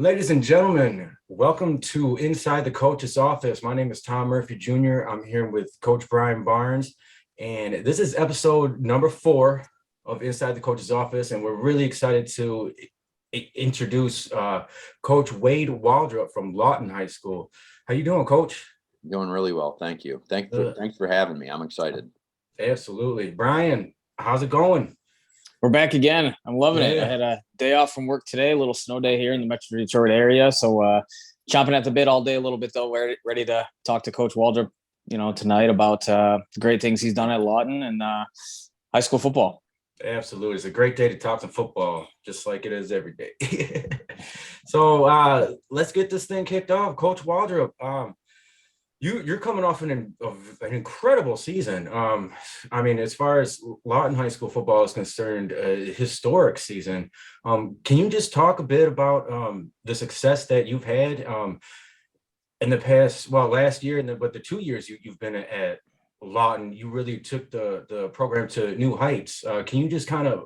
Ladies and gentlemen, welcome to Inside the Coach's Office. My name is Tom Murphy Jr. I'm here with Coach Brian Barnes, and this is episode number 4 of Inside the Coach's Office, and we're really excited to introduce Coach Wade Waldrup from Lawton High School. How you doing, Coach? Doing really well, thank you. Thanks for having me. I'm excited. Absolutely. Brian, how's it going? We're back again. I'm loving it. I had a day off from work today, a little snow day here in the Metro Detroit area. So chomping at the bit all day a little bit, though. We're ready to talk to Coach Waldrup, tonight about the great things he's done at Lawton and high school football. Absolutely. It's a great day to talk some football, just like it is every day. So let's get this thing kicked off. Coach Waldrup, you're coming off an incredible season. I mean, as far as Lawton High School football is concerned, a historic season. Can you just talk a bit about the success that you've had in the past, last year, but the 2 years you've been at Lawton? You really took the program to new heights. Can you just kind of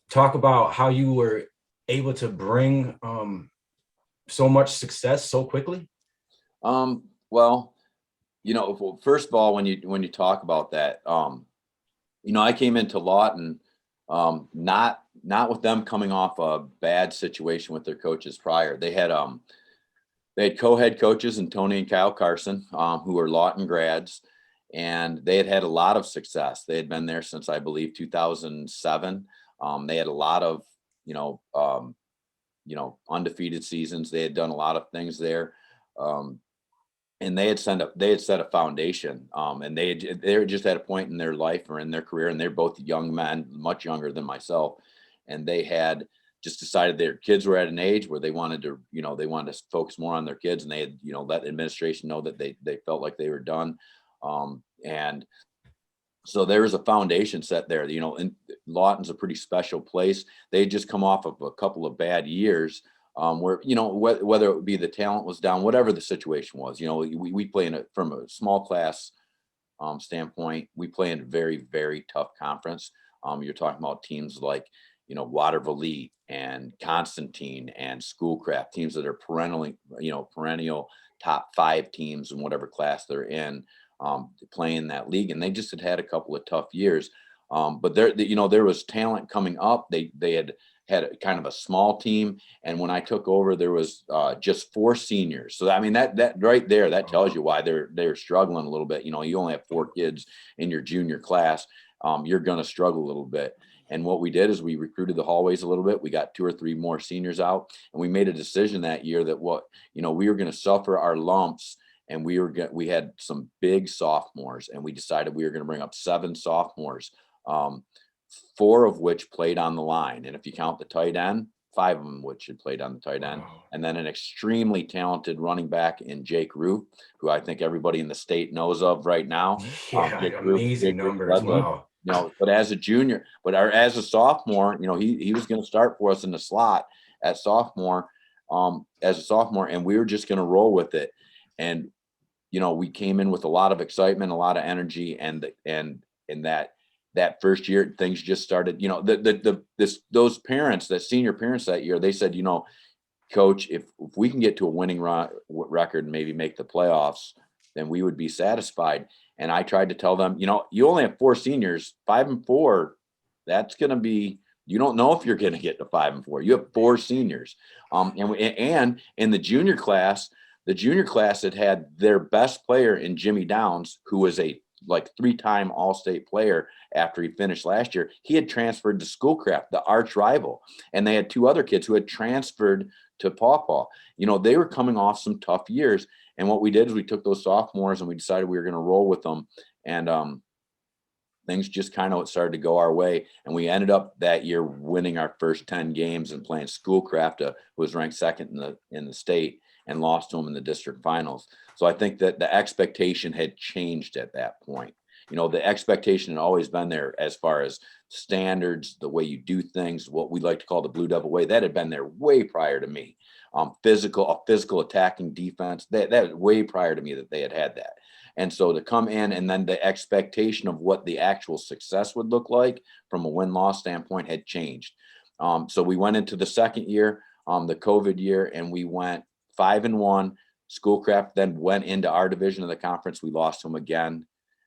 talk about how you were able to bring so much success so quickly? Well, first of all, when you talk about that, I came into Lawton, not with them coming off a bad situation with their coaches prior. They had co-head coaches in Tony and Kyle Carson, who were Lawton grads, and they had a lot of success. They had been there since, I believe, 2007. They had a lot of, undefeated seasons. They had done a lot of things there. And they had set a foundation, and they were just at a point in their life or in their career, and they're both young men, much younger than myself, and they had just decided their kids were at an age where they wanted to focus more on their kids, and they had let the administration know that they felt like they were done, and so there was a foundation set there. And Lawton's a pretty special place. They had just come off of a couple of bad years. Where whether it would be the talent was down, whatever the situation was, we play from a small class standpoint. We play in a very, very tough conference. You're talking about teams like Waterville Elite and Constantine and Schoolcraft, teams that are perennial top 5 teams in whatever class they're in, playing that league, and they just had a couple of tough years. But there was talent coming up. They had a kind of a small team, and when I took over, there was just 4 seniors. So I mean, that right there, that tells you why they're struggling a little bit. You only have 4 kids in your junior class. You're going to struggle a little bit. And what we did is we recruited the hallways a little bit. We got 2 or 3 more seniors out, and we made a decision that year that we were going to suffer our lumps. And we had some big sophomores, and we decided we were going to bring up 7 sophomores. 4 of which played on the line. And if you count the tight end, 5 of them which had played on the tight end. Wow. And then an extremely talented running back in Jake Roop, who I think everybody in the state knows of right now. Yeah, amazing numbers. Wow. But as a sophomore, he was going to start for us in the slot as a sophomore, and we were just going to roll with it. And, we came in with a lot of excitement, a lot of energy, and that first year, things just started. Those parents, that senior parents that year, they said, Coach, if we can get to a winning record and maybe make the playoffs, then we would be satisfied. And I tried to tell them, you only have 4 seniors, 5 and 4. That's going to be. You don't know if you're going to get to 5 and 4. You have 4 seniors, and in the junior class had their best player in Jimmy Downs, who was a 3-time All-State player after he finished last year. He had transferred to Schoolcraft, the arch rival, and they had 2 other kids who had transferred to Paw Paw. They were coming off some tough years, and what we did is we took those sophomores and we decided we were going to roll with them, and things just kind of started to go our way, and we ended up that year winning our first 10 games and playing Schoolcraft, who was ranked 2nd in the state, and lost to them in the district finals. So I think that the expectation had changed at that point. The expectation had always been there as far as standards, the way you do things, what we like to call the Blue Devil way. That had been there way prior to me. Physical attacking defense, that way prior to me that they had that. And so to come in, and then the expectation of what the actual success would look like from a win-loss standpoint had changed. So we went into the second year. the COVID year, and we went 5-1. Schoolcraft then went into our division of the conference. We lost to them again.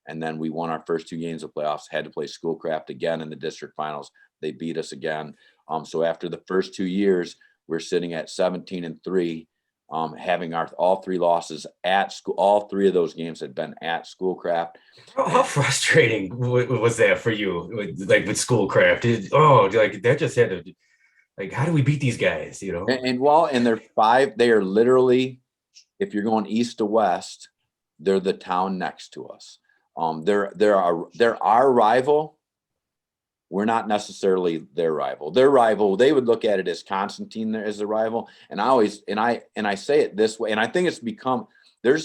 And then we won our first 2 games of playoffs, had to play Schoolcraft again in the district finals. They beat us again. So after the first 2 years, we're sitting at 17-3, having all 3 losses at school. All 3 of those games had been at Schoolcraft. How frustrating was that for you, with Schoolcraft? That just had to, how do we beat these guys? And they're 5. They are literally, if you're going east to west, they're the town next to us. They're our rival. We're not necessarily their rival. Their rival, they would look at it as Constantine as a rival. And I say it this way, and I think it's become I'm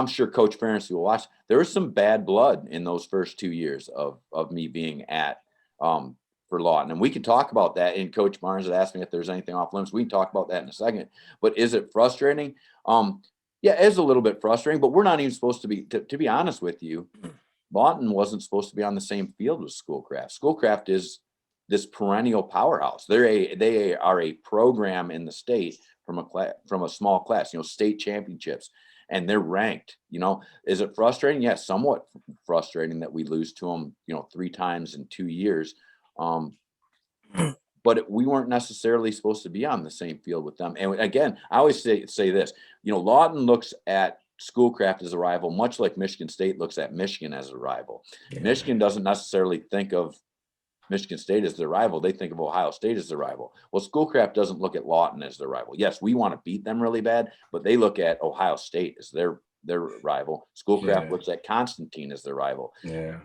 sure Coach Ferentz will watch. There was some bad blood in those first 2 years of me being at for Lawton, and we can talk about that. And Coach Barnes had asked me if there's anything off limits. We can talk about that in a second. But is it frustrating? Yeah, it's a little bit frustrating, but we're not even supposed to be, to be honest with you, Lawton wasn't supposed to be on the same field with Schoolcraft. Schoolcraft is this perennial powerhouse. They are a program in the state from a small class, state championships, and they're ranked. Is it frustrating? Yes, somewhat frustrating that we lose to them, 3 times in 2 years. But we weren't necessarily supposed to be on the same field with them. And again, I always say this, Lawton looks at Schoolcraft as a rival, much like Michigan State looks at Michigan as a rival. Yeah. Michigan doesn't necessarily think of Michigan State as their rival. They think of Ohio State as their rival. Well, Schoolcraft doesn't look at Lawton as their rival. Yes, we want to beat them really bad, but they look at Ohio State as their rival. Schoolcraft looks at Constantine as their rival. Yeah.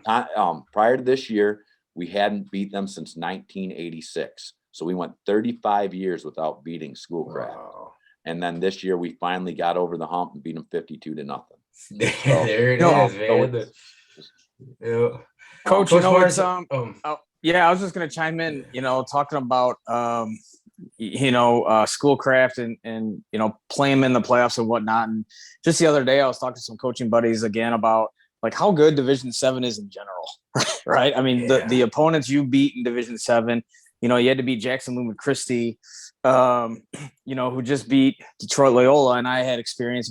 Prior to this year, we hadn't beat them since 1986. So we went 35 years without beating Schoolcraft. Wow. And then this year we finally got over the hump and beat them 52-0. So, there it is, man. Coach, it's I was just gonna chime in, talking about Schoolcraft and play them in the playoffs and whatnot. And just the other day I was talking to some coaching buddies again about how good Division 7 is in general, right? I mean, the opponents you beat in Division 7, you had to beat Jackson Lumen Christie, who just beat Detroit Loyola, and we had experience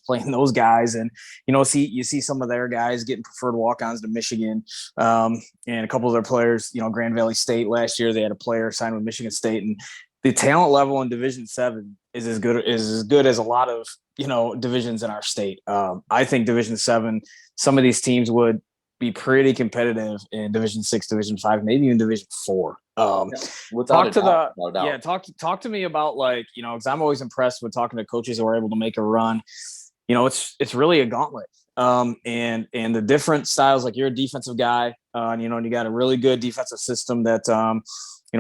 playing those guys, and you see some of their guys getting preferred walk-ons to Michigan, and a couple of their players, Grand Valley State last year, they had a player signed with Michigan State, and the talent level in Division 7 is as good as a lot of divisions in our state. I think Division 7, some of these teams would be pretty competitive in Division 6, Division 5, maybe even Division 4. Talk to me about because I'm always impressed with talking to coaches who are able to make a run. It's really a gauntlet. And the different styles, you're a defensive guy, and you got a really good defensive system that a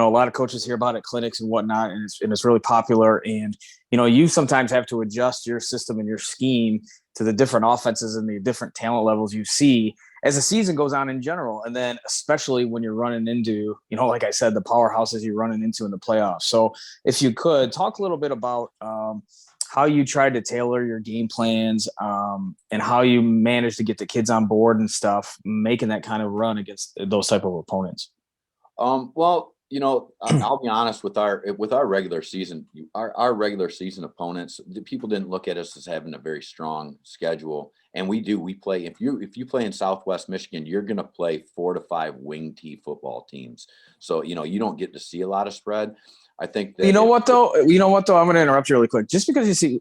lot of coaches hear about at clinics and whatnot, and it's really popular. And you sometimes have to adjust your system and your scheme to the different offenses and the different talent levels you see as the season goes on in general. And then especially when you're running into, like I said, the powerhouses you're running into in the playoffs. So if you could talk a little bit about how you tried to tailor your game plans, and how you managed to get the kids on board and stuff, making that kind of run against those type of opponents. I'll be honest with our regular season, our regular season opponents, the people didn't look at us as having a very strong schedule. And we play, if you play in Southwest Michigan, you're going to play 4 to 5 wing T football teams. So, you don't get to see a lot of spread. I think that, you know what though, I'm going to interrupt you really quick, just because you see,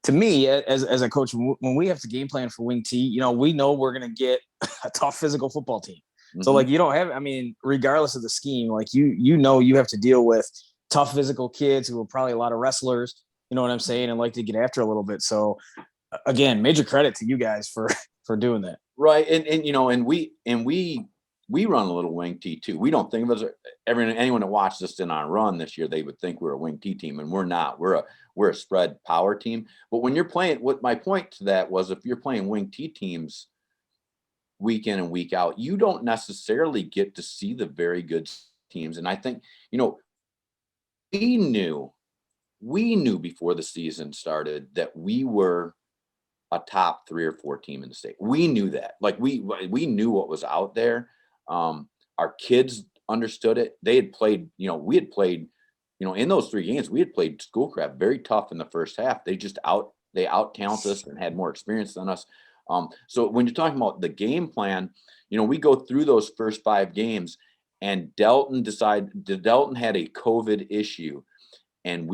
to me as a coach, when we have to game plan for wing T, we know we're going to get a tough physical football team. So you don't have, regardless of the scheme, you have to deal with tough physical kids who are probably a lot of wrestlers, you know what I'm saying, and like to get after a little bit. So again, major credit to you guys for doing that. Right. And we run a little wing T too. We don't think of us, anyone that watched us in our run this year, they would think we're a wing T team, and we're not. We're a spread power team. But when you're playing, what my point to that was, if you're playing wing T teams week in and week out, you don't necessarily get to see the very good teams. And I think, we knew before the season started that we were a top 3 or 4 team in the state. We knew that. We knew what was out there. Our kids understood it. They had played, we had played in those 3 games, we had played Schoolcraft very tough in the first half. They out talented us and had more experience than us. So when you're talking about the game plan, we go through those first 5 games, and Delton had a COVID issue, and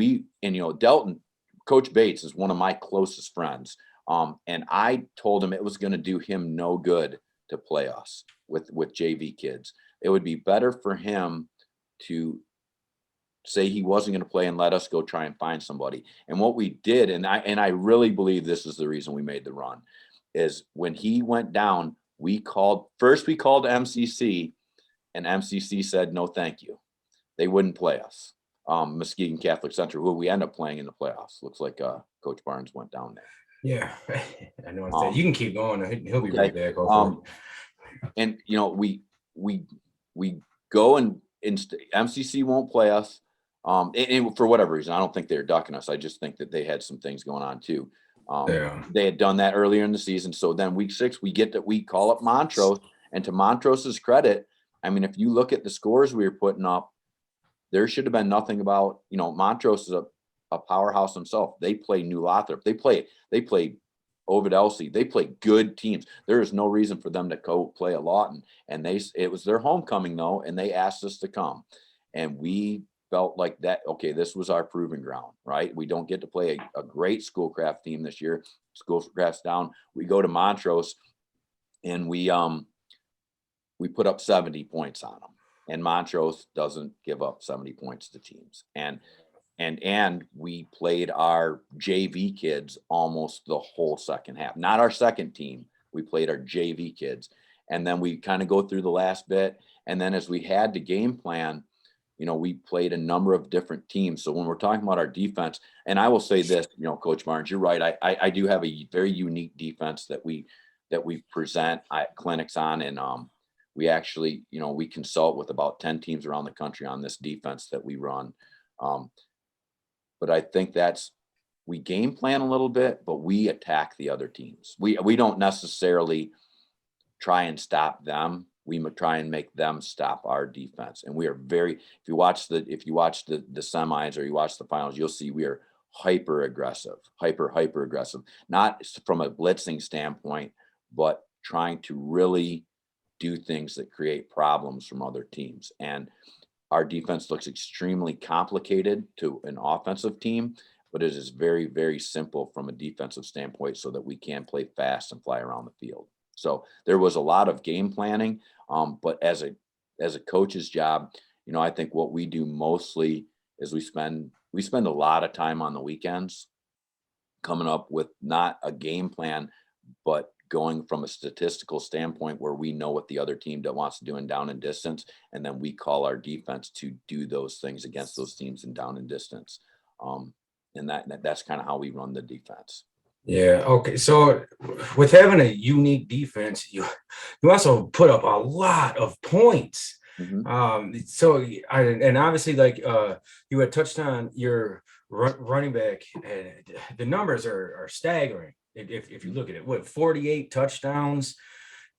Delton, Coach Bates is one of my closest friends. And I told him it was going to do him no good to play us with JV kids. It would be better for him to say he wasn't going to play and let us go try and find somebody. And what we did, and I really believe this is the reason we made the run, is when he went down, we called MCC, and MCC said, no, thank you. They wouldn't play us. Muskegon Catholic Center, who we end up playing in the playoffs. Looks like Coach Barnes went down there. Yeah, I know. You can keep going. He'll be right back. And we go and MCC won't play us. And for whatever reason, I don't think they're ducking us. I just think that they had some things going on too. They had done that earlier in the season. So then week 6, we call up Montrose, and to Montrose's credit, I mean, if you look at the scores we were putting up, there should have been nothing about, Montrose is a powerhouse himself. They play New Lothrop. They play Ovid Elsie. They play good teams. There is no reason for them to go play a Lawton. And it was their homecoming though, and they asked us to come, and we felt like that. Okay, this was our proving ground, right? We don't get to play a great Schoolcraft team this year. Schoolcraft's down. We go to Montrose, and we put up 70 points on them. And Montrose doesn't give up 70 points to teams. And we played our JV kids almost the whole second half. Not our second team. We played our JV kids. And then we kind of go through the last bit. And then as we had the game plan, we played a number of different teams. So when we're talking about our defense, and I will say this, Coach Barnes, you're right. I do have a very unique defense that we present at clinics on. And we actually, we consult with about 10 teams around the country on this defense that we run. But I think we game plan a little bit, but we attack the other teams. We don't necessarily try and stop them. We try and make them stop our defense. And we are if you watch the semis or you watch the finals, you'll see we are hyper aggressive, hyper aggressive, not from a blitzing standpoint, but trying to really do things that create problems from other teams. And our defense looks extremely complicated to an offensive team, but it is very, very simple from a defensive standpoint so that we can play fast and fly around the field. So there was a lot of game planning, but as a coach's job, I think what we do mostly is we spend a lot of time on the weekends coming up with not a game plan, but going from a statistical standpoint where we know what the other team that wants to do in down and distance, and then we call our defense to do those things against those teams in down and distance. And that's kind of how we run the defense. Yeah. Okay. So with having a unique defense, you also put up a lot of points. Mm-hmm. And obviously, like you had touched on your running back, and the numbers are staggering. If you look at it, 48 touchdowns,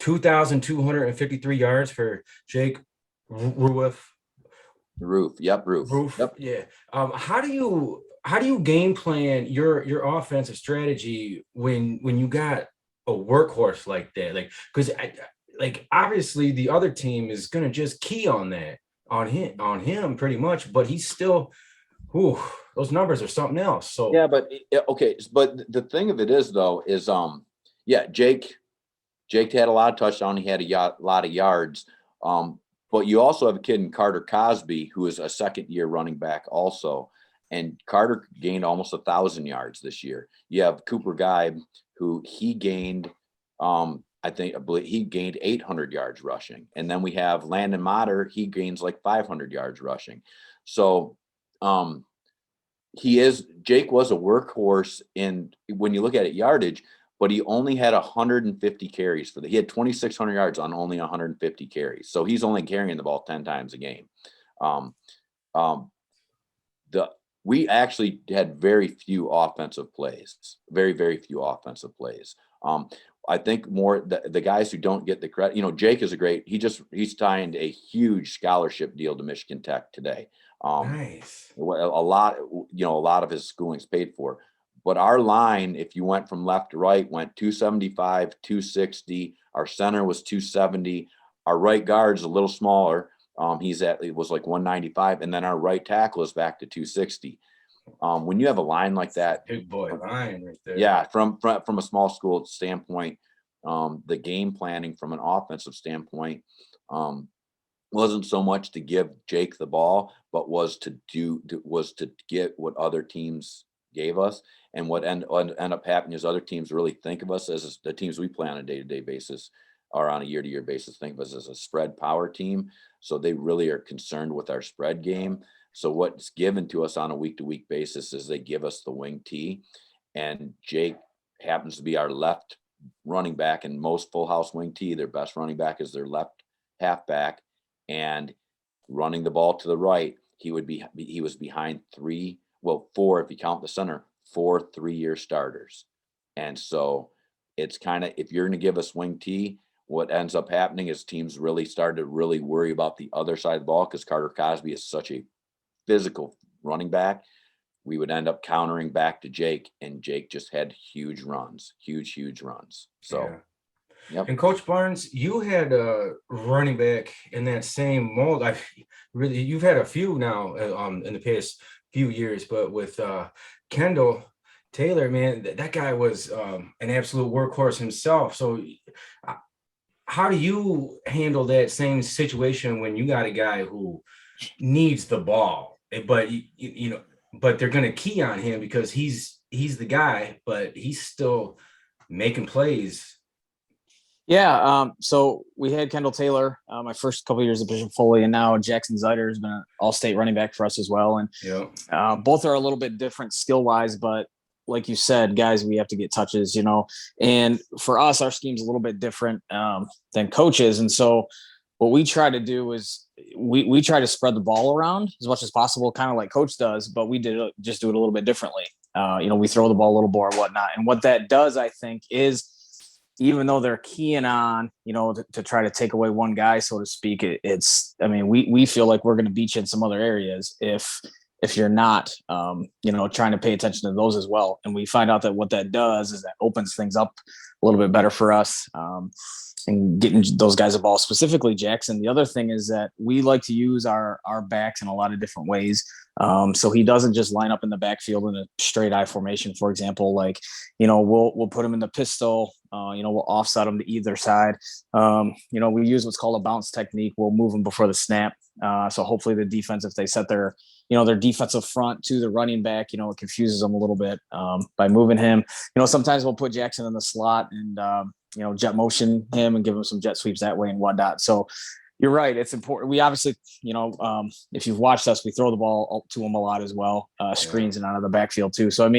2,253 yards for Jake Roof. Roof. Yep. Yeah. How do you game plan your offensive strategy when you got a workhorse like that? Like, because obviously the other team is gonna just key on him pretty much, but he's still, those numbers are something else. So yeah, but okay. But the thing of it is though, is Jake had a lot of touchdowns. He had a lot of yards. But you also have a kid in Carter Cosby who is a second-year running back also. And Carter gained almost 1,000 yards this year. You have Cooper Guy, who he gained, I believe he gained 800 yards rushing. And then we have Landon Motter, he gains like 500 yards rushing. So Jake was a workhorse when you look at it yardage, but he only had 150 carries he had 2,600 yards on only 150 carries. So he's only carrying the ball 10 times a game. We actually had very few offensive plays, very, very few offensive plays. I think more the guys who don't get the credit, Jake is he's signed a huge scholarship deal to Michigan Tech today. Nice. A lot, a lot of his schooling's paid for. But our line, if you went from left to right, went 275, 260. Our center was 270. Our right guard's a little smaller. It was like 195. And then our right tackle is back to 260. When you have a line like that, Big boy line right there. yeah, from a small school standpoint, the game planning from an offensive standpoint wasn't so much to give Jake the ball, but was to get what other teams gave us. And what end up happening is other teams really think of us as the teams we play on a day-to-day basis or on a year-to-year basis, think of us as a spread power team. So they really are concerned with our spread game. So what's given to us on a week-to-week basis is they give us the wing T, and Jake happens to be our left running back, and most full house wing T, their best running back is their left halfback, and running the ball to the right, he was behind four, if you count the center, 4 3-year starters. And so it's kind of, if you're going to give us wing T, what ends up happening is teams really started to really worry about the other side of the ball because Carter Cosby is such a physical running back. We would end up countering back to Jake, and Jake just had huge runs. So, yeah. Yep. And Coach Barnes, you had a running back in that same mold. You've had a few now in the past few years, but with Kendall Taylor, man, that guy was an absolute workhorse himself. So how do you handle that same situation when you got a guy who needs the ball, but but they're going to key on him because he's the guy, but he's still making plays? Yeah. So we had Kendall Taylor, my first couple of years of Bishop Foley, and now Jackson Zeiter has been an all-state running back for us as well. And both are a little bit different skill-wise, but like you said, guys, we have to get touches, and for us, our scheme's a little bit different than coaches. And so what we try to do is we try to spread the ball around as much as possible, kind of like coach does, but we just do it a little bit differently. We throw the ball a little more and whatnot. And what that does, I think, is even though they're keying on, to try to take away one guy, so to speak, we feel like we're going to beat you in some other areas if you're not, trying to pay attention to those as well. And we find out that what that does is that opens things up a little bit better for us and getting those guys the ball, specifically Jackson. The other thing is that we like to use our backs in a lot of different ways. So he doesn't just line up in the backfield in a straight I formation, for example. Like, we'll put him in the pistol. We'll offset him to either side. We use what's called a bounce technique. We'll move them before the snap. So hopefully the defense, if they set their defensive front to the running back, it confuses them a little bit by moving him. Sometimes we'll put Jackson in the slot and, jet motion him and give him some jet sweeps that way and whatnot. So you're right. It's important. We obviously, if you've watched us, we throw the ball to him a lot as well, screens and out of the backfield too. So,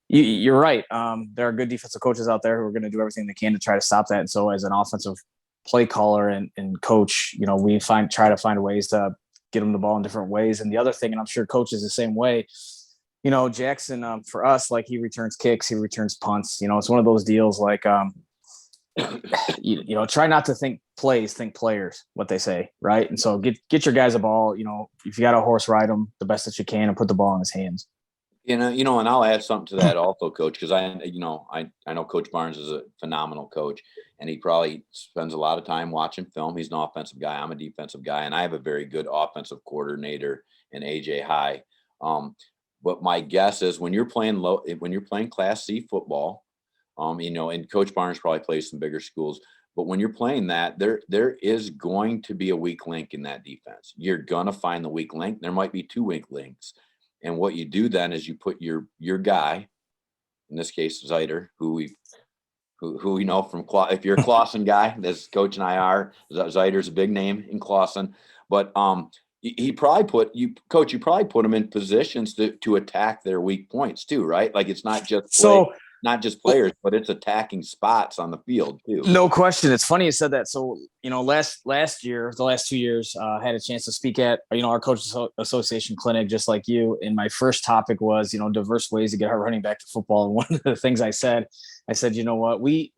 you're right. There are good defensive coaches out there who are going to do everything they can to try to stop that. And so as an offensive play caller and coach, we try to find ways to get them the ball in different ways. And the other thing, and I'm sure coach is the same way, Jackson, for us, like he returns kicks, he returns punts, it's one of those deals like, try not to think plays, think players, what they say. Right. And so get your guys a ball, if you got a horse, ride them the best that you can and put the ball in his hands. And I'll add something to that also, Coach, because I know Coach Barnes is a phenomenal coach, and he probably spends a lot of time watching film. He's an offensive guy. I'm a defensive guy, and I have a very good offensive coordinator in AJ High. But my guess is when you're playing Class C football, and Coach Barnes probably plays some bigger schools, but when you're playing that, there is going to be a weak link in that defense. You're gonna find the weak link. There might be 2 weak links. And what you do then is you put your guy, in this case Zeiter, who we know from if you're a Clawson guy, as Coach and I are, Zeiter's a big name in Clawson. But he probably Coach, you probably put him in positions to attack their weak points too, right? Like it's not just players, but it's attacking spots on the field too. No question. It's funny you said that. So, last year, the last 2 years, had a chance to speak at, our coaches association clinic, just like you. And my first topic was, diverse ways to get our running back to football. And one of the things I said, you know what, we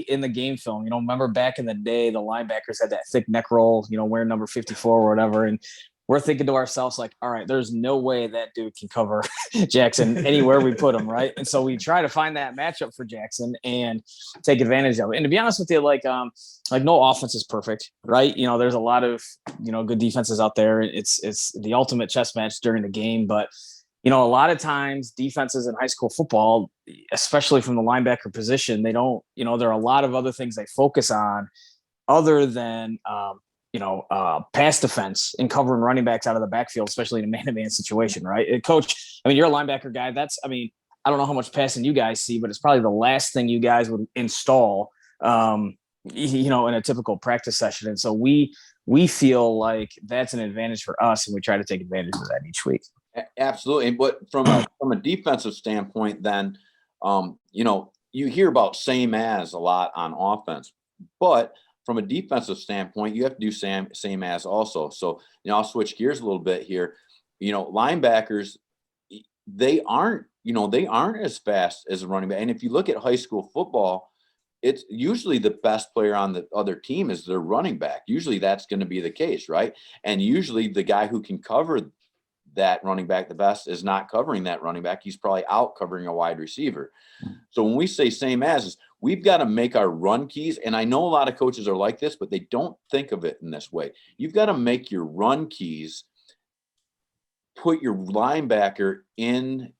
in the game film, remember back in the day, the linebackers had that thick neck roll, wearing number 54 or whatever. And we're thinking to ourselves like, all right, there's no way that dude can cover Jackson anywhere we put him, right? And so we try to find that matchup for Jackson and take advantage of it. And to be honest with you, like no offense is perfect, right? There's a lot of good defenses out there. It's the ultimate chess match during the game, but a lot of times defenses in high school football, especially from the linebacker position, they don't. There are a lot of other things they focus on other than pass defense and covering running backs out of the backfield, especially in a man-to-man situation, right? And Coach, I mean, you're a linebacker guy. I don't know how much passing you guys see, but it's probably the last thing you guys would install, in a typical practice session. And so we feel like that's an advantage for us, and we try to take advantage of that each week. Absolutely. But from a defensive standpoint, then, you hear about same as a lot on offense, but from a defensive standpoint, you have to do same as also. So, I'll switch gears a little bit here. Linebackers, they aren't as fast as a running back. And if you look at high school football, it's usually the best player on the other team is their running back. Usually that's going to be the case, right? And usually the guy who can cover that running back the best is not covering that running back. He's probably out covering a wide receiver. So when we say same as, we've got to make our run keys. And I know a lot of coaches are like this, but they don't think of it in this way. You've got to make your run keys, put your linebacker in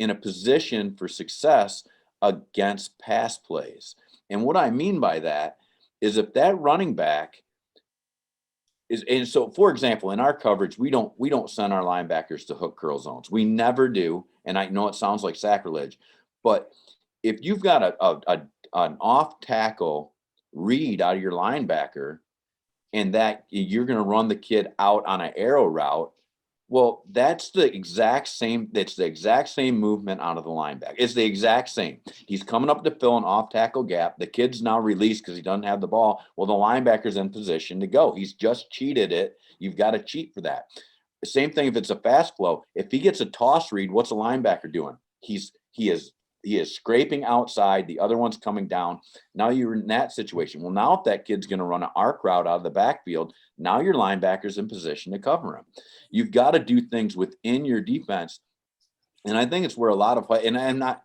a position for success against pass plays. And what I mean by that is if that running back and so, for example, in our coverage, we don't send our linebackers to hook curl zones. We never do. And I know it sounds like sacrilege, but if you've got an off tackle read out of your linebacker and that you're going to run the kid out on an arrow route, well, that's the exact same. That's the exact same movement out of the linebacker. It's the exact same. He's coming up to fill an off tackle gap. The kid's now released because he doesn't have the ball. Well, the linebacker's in position to go. He's just cheated it. You've got to cheat for that. The same thing if it's a fast flow. If he gets a toss read, what's a linebacker doing? He is scraping outside. The other one's coming down. Now you're in that situation. Well, now if that kid's going to run an arc route out of the backfield, now your linebacker's in position to cover him. You've got to do things within your defense. And I think it's where a lot of, and I'm not,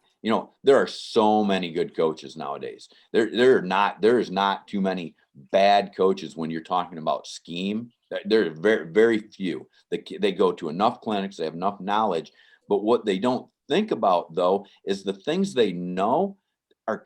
there are so many good coaches nowadays. There is not too many bad coaches when you're talking about scheme. There are very, very few. They go to enough clinics, they have enough knowledge, but what they don't think about though is the things they know are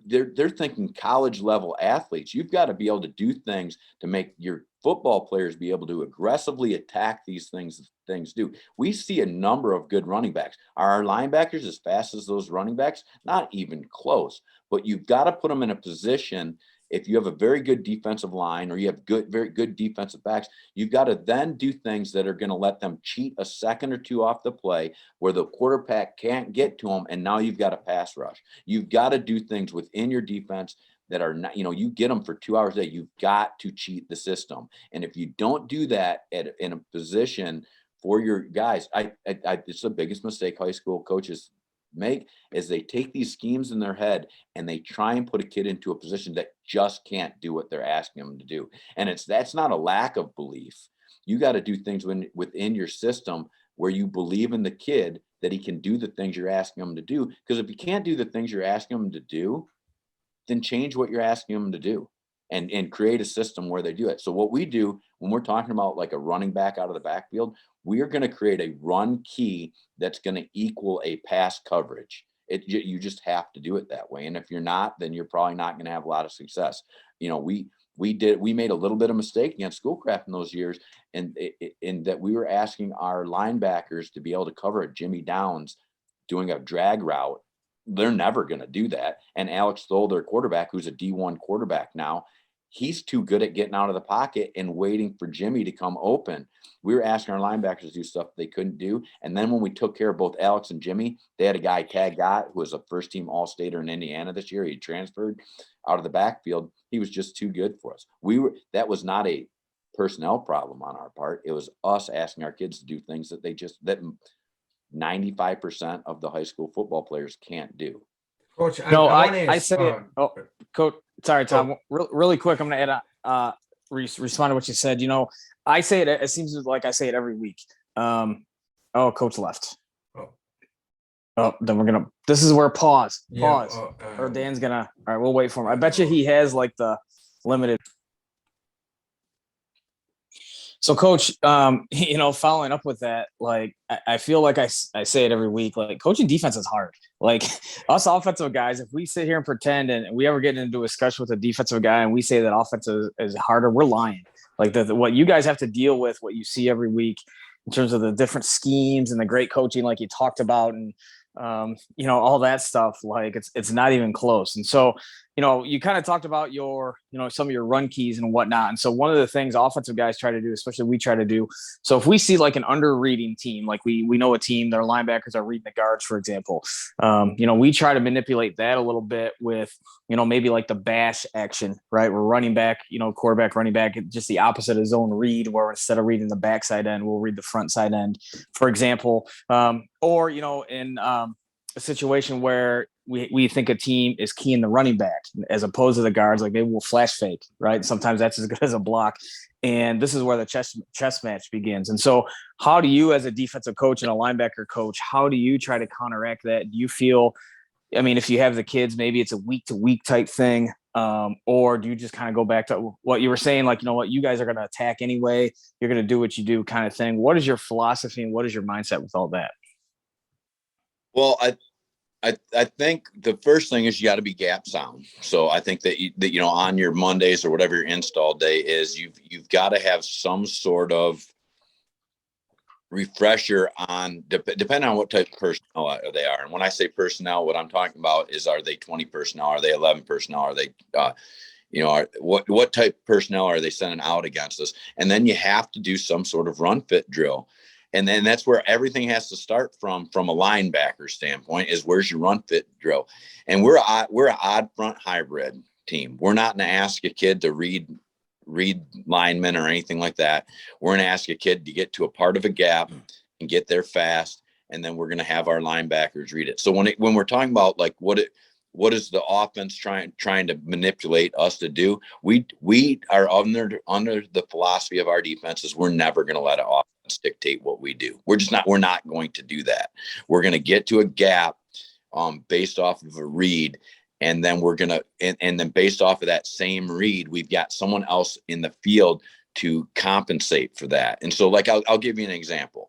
they're thinking college level athletes. You've got to be able to do things to make your football players be able to aggressively attack these things do. We see a number of good running backs. Are our linebackers as fast as those running backs? Not even close. But you've got to put them in a position. If you have a very good defensive line or you have very good defensive backs, you've got to then do things that are going to let them cheat a second or two off the play where the quarterback can't get to them. And now you've got a pass rush. You've got to do things within your defense that are not, you get them for 2 hours a day. You've got to cheat the system. And if you don't do that in a position for your guys, it's the biggest mistake high school coaches make is they take these schemes in their head and they try and put a kid into a position that just can't do what they're asking them to do. And that's not a lack of belief. You got to do things within your system where you believe in the kid that he can do the things you're asking him to do. Because if he can't do the things you're asking him to do, then change what you're asking him to do and create a system where they do it. So what we do when we're talking about like a running back out of the backfield, we are going to create a run key that's going to equal a pass coverage. You just have to do it that way. And if you're not, then you're probably not going to have a lot of success. We made a little bit of mistake against Schoolcraft in those years, and in that we were asking our linebackers to be able to cover a Jimmy Downs doing a drag route. They're never going to do that. And Alex Stoll, their quarterback, who's a D1 quarterback now, he's too good at getting out of the pocket and waiting for Jimmy to come open. We were asking our linebackers to do stuff they couldn't do. And then when we took care of both Alex and Jimmy, they had a guy, Tag Gott, who was a first-team All-Stater in Indiana this year. He transferred out of the backfield. He was just too good for us. That was not a personnel problem on our part. It was us asking our kids to do things that that 95% of the high school football players can't do. Coach, I say Coach, sorry, Tom, really quick. I'm going to add respond to what you said. I say it. It seems like I say it every week. Coach left. Oh, Then we're gonna. This is where pause. yeah. Or Dan's gonna. All right, we'll wait for him. I bet you he has like the limited. So, Coach, following up with that, like I feel like I say it every week. Like coaching defense is hard. Like us offensive guys, if we sit here and pretend and we ever get into a discussion with a defensive guy and we say that offense is harder, we're lying. Like what you guys have to deal with, what you see every week in terms of the different schemes and the great coaching, like you talked about, and all that stuff. Like it's not even close. And so, you kind of talked about your, some of your run keys and whatnot. And so one of the things offensive guys try to do, especially we try to do. So if we see like an under reading team, like we know a team, their linebackers are reading the guards, for example, we try to manipulate that a little bit with, maybe like the bash action, right? We're running back, quarterback, running back, just the opposite of zone read, where instead of reading the backside end, we'll read the front side end, for example. Or, in a situation where we think a team is keying the running back as opposed to the guards, like maybe we'll flash fake, right? Sometimes that's as good as a block. And this is where the chess match begins. And so how do you, as a defensive coach and a linebacker coach, how do you try to counteract that? Do you feel, if you have the kids, maybe it's a week to week type thing, or do you just kind of go back to what you were saying, like, what, you guys are going to attack anyway, you're going to do what you do kind of thing? What is your philosophy and what is your mindset with all that? Well, I think the first thing is you got to be gap sound. So I think that on your Mondays or whatever your install day is, you've got to have some sort of refresher on depending on what type of personnel they are. And when I say personnel, what I'm talking about is, are they 20 personnel? Are they 11 personnel? Are they what type of personnel are they sending out against us? And then you have to do some sort of run fit drill. And then that's where everything has to start from a linebacker standpoint, is where's your run fit drill? And we're an odd front hybrid team. We're not going to ask a kid to read linemen or anything like that. We're going to ask a kid to get to a part of a gap and get there fast. And then we're going to have our linebackers read it. So when we're talking about like what is the offense trying to manipulate us to do? We are under the philosophy of our defense is we're never going to let an offense dictate what we do. We're not going to do that. We're going to get to a gap based off of a read. And then we're going to, and then based off of that same read, we've got someone else in the field to compensate for that. And so like, I'll give you an example.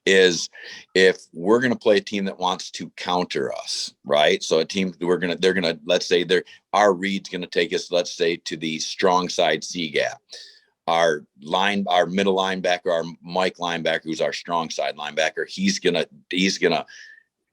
Is if we're going to play a team that wants to counter us, right? So a team they're going to, let's say our read's going to take us, let's say, to the strong side C gap. Our middle linebacker, our Mike linebacker, who's our strong side linebacker, he's going to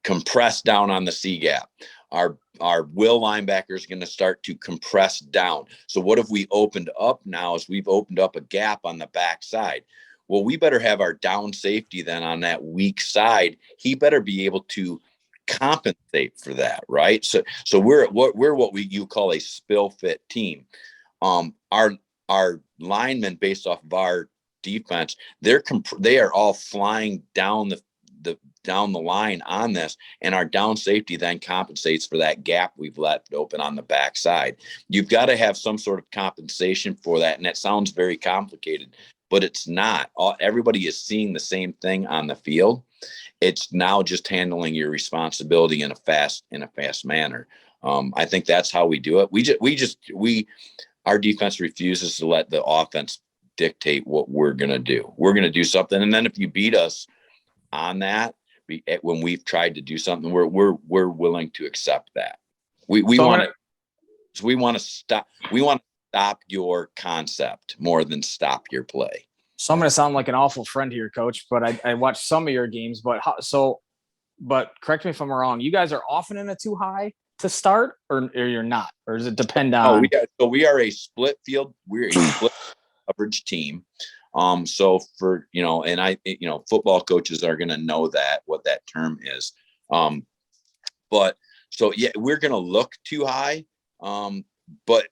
compress down on the C gap. Our Will linebacker is going to start to compress down. So what have we opened up now is we've opened up a gap on the back side. Well, we better have our down safety then on that weak side. He better be able to compensate for that, right? So we're what you call a spill fit team. Our linemen, based off of our defense, they are all flying down the line on this, and our down safety then compensates for that gap we've left open on the backside. You've got to have some sort of compensation for that, and that sounds very complicated, but it's not. Everybody is seeing the same thing on the field. It's now just handling your responsibility in a fast manner. I think that's how we do it. Our defense refuses to let the offense dictate what we're going to do. We're going to do something, and then if you beat us on that, when we've tried to do something, we're willing to accept that. We want to stop your concept more than stop your play. So I'm going to sound like an awful friend here, Coach, but I watched some of your games. But correct me if I'm wrong. You guys are often in a too high to start, or you're not, or does it depend on? We are a split field. We're a split coverage team. So for, and football coaches are going to know what that term is. But so, yeah, we're going to look too high. But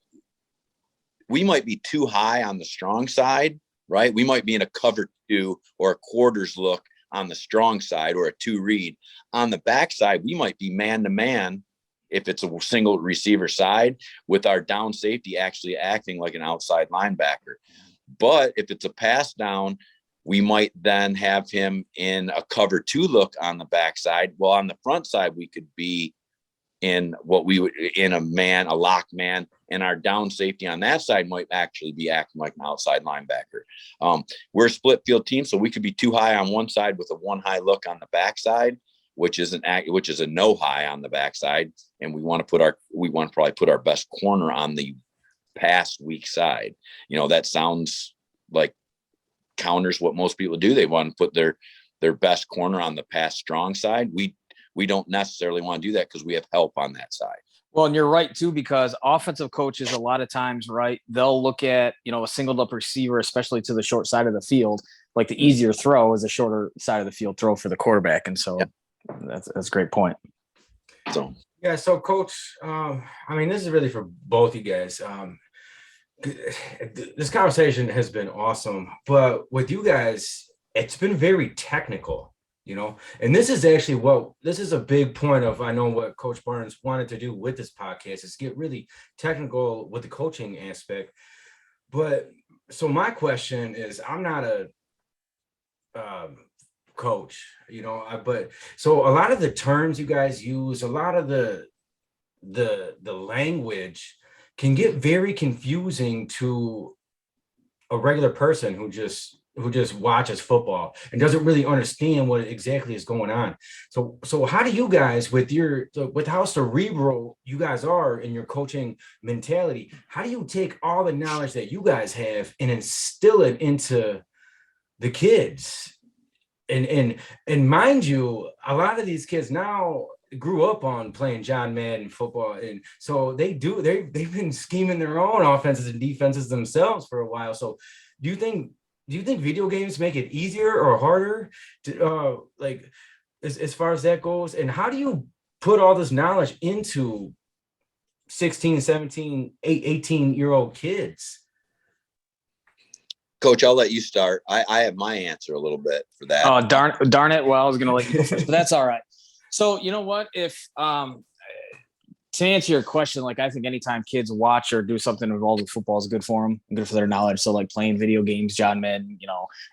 we might be too high on the strong side, right? We might be in a cover 2 or a quarters look on the strong side, or a 2 read. On the back side, we might be man to man if it's a single receiver side, with our down safety actually acting like an outside linebacker. But if it's a pass down, we might then have him in a cover 2 look on the backside. Well, on the front side, we could be in what we would in a lock man, and our down safety on that side might actually be acting like an outside linebacker. We're a split field team, so we could be 2 high on one side with a 1 high look on the backside, which is a no high on the backside, and we want to probably put our best corner on the pass weak side. That sounds like counters what most people do. They want to put their best corner on the pass strong side. We don't necessarily want to do that because we have help on that side. Well, and you're right too, because offensive coaches a lot of times, right, they'll look at, a singled up receiver, especially to the short side of the field. Like the easier throw is a shorter side of the field throw for the quarterback. And so that's a great point. So, yeah. So coach, this is really for both you guys. This conversation has been awesome, but with you guys, it's been very technical. And this is actually this is a big point of, I know what Coach Barnes wanted to do with this podcast is get really technical with the coaching aspect. But so my question is, I'm not a coach, but so a lot of the terms you guys use, a lot of the language can get very confusing to a regular person who just watches football and doesn't really understand what exactly is going on. So how do you guys, with how cerebral you guys are in your coaching mentality, how do you take all the knowledge that you guys have and instill it into the kids? And mind you, a lot of these kids now grew up on playing John Madden football, and so they've been scheming their own offenses and defenses themselves for a while. So do you think video games make it easier or harder to as far as that goes? And how do you put all this knowledge into 16, 17, 18-year-old kids? Coach, I'll let you start. I have my answer a little bit for that. Oh, darn it. Well, I was going to let you go first, but that's all right. So, you know what? If to answer your question, like I think anytime kids watch or do something involved with football is good for them, good for their knowledge. So like playing video games, John Madden,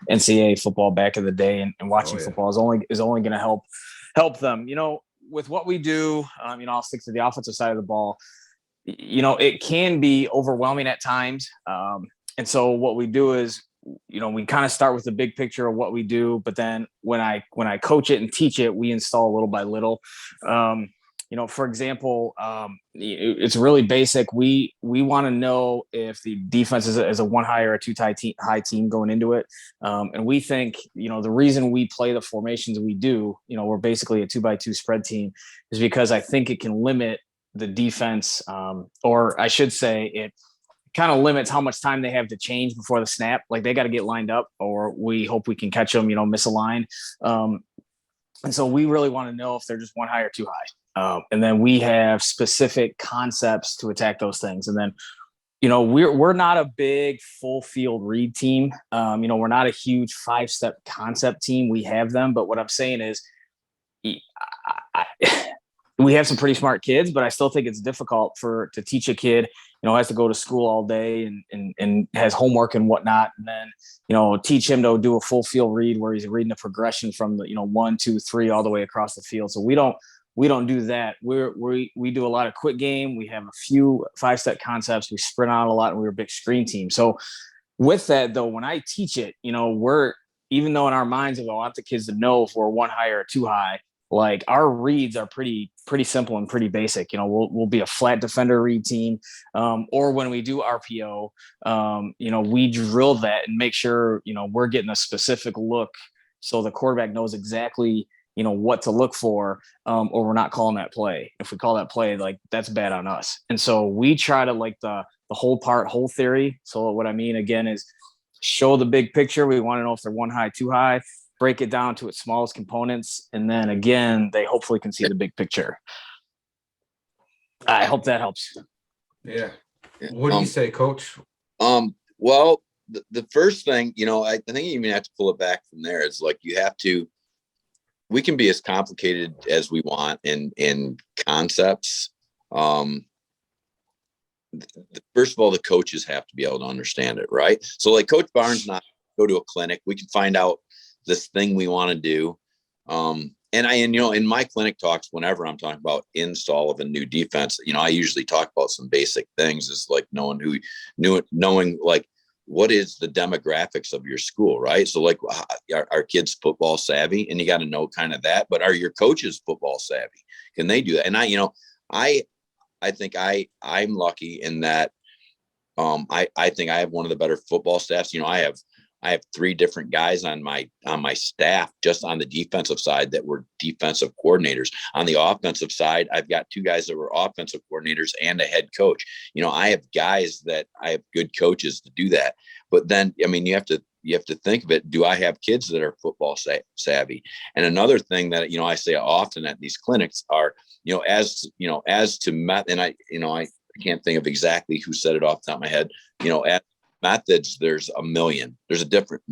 NCAA football back in the day, and watching football is only going to help them. With what we do, I'll stick to the offensive side of the ball. It can be overwhelming at times. And so what we do is, we kind of start with the big picture of what we do, but then when I coach it and teach it, we install little by little. For example, it's really basic. We want to know if the defense is a 1 high or a 2 high team going into it. And we think, the reason we play the formations we do, we're basically a 2x2 spread team, is because I think it can limit the defense, or I should say it kind of limits how much time they have to change before the snap. Like they got to get lined up, or we hope we can catch them, misalign. And so we really want to know if they're just 1 high or 2 high. And then we have specific concepts to attack those things. And then, we're not a big full field read team. We're not a huge 5-step concept team. We have them, but what I'm saying is we have some pretty smart kids, but I still think it's difficult to teach a kid, has to go to school all day and has homework and whatnot. And then, teach him to do a full field read where he's reading the progression from the, 1, 2, 3, all the way across the field. So we don't do that. We do a lot of quick game. We have a few 5-step concepts. We sprint out a lot, and we're a big screen team. So with that though, when I teach it, even though in our minds, I want the kids to know if we're 1 high or 2 high, like our reads are pretty simple and pretty basic. We'll be a flat defender read team, or when we do RPO, we drill that and make sure, we're getting a specific look so the quarterback knows exactly, what to look for, or we're not calling that play. If we call that play, like that's bad on us. And so we try to like the whole theory. So what I mean again is show the big picture. We want to know if they're 1 high, 2 high. Break it down to its smallest components, and then again, they hopefully can see the big picture. I hope that helps. Yeah. What do you say, Coach? Well, the first thing, I think you even have to pull it back from there. It's like we can be as complicated as we want in concepts. first of all, the coaches have to be able to understand it, right? So like Coach Barnes and I go to a clinic, we can find out this thing we want to do. And in my clinic talks, whenever I'm talking about install of a new defense, I usually talk about some basic things, is like knowing like what is the demographics of your school, right? So like, are kids football savvy? And you got to know kind of that, but are your coaches football savvy? Can they do that? And I think I'm lucky in that. I think I have one of the better football staffs. I have 3 different guys on my staff just on the defensive side that were defensive coordinators. On the offensive side, I've got 2 guys that were offensive coordinators and a head coach. I have good coaches to do that. But then, you have to think of it. Do I have kids that are football savvy? And another thing that, I say often at these clinics are, as to math, and I can't think of exactly who said it off the top of my head, as methods, there's a million different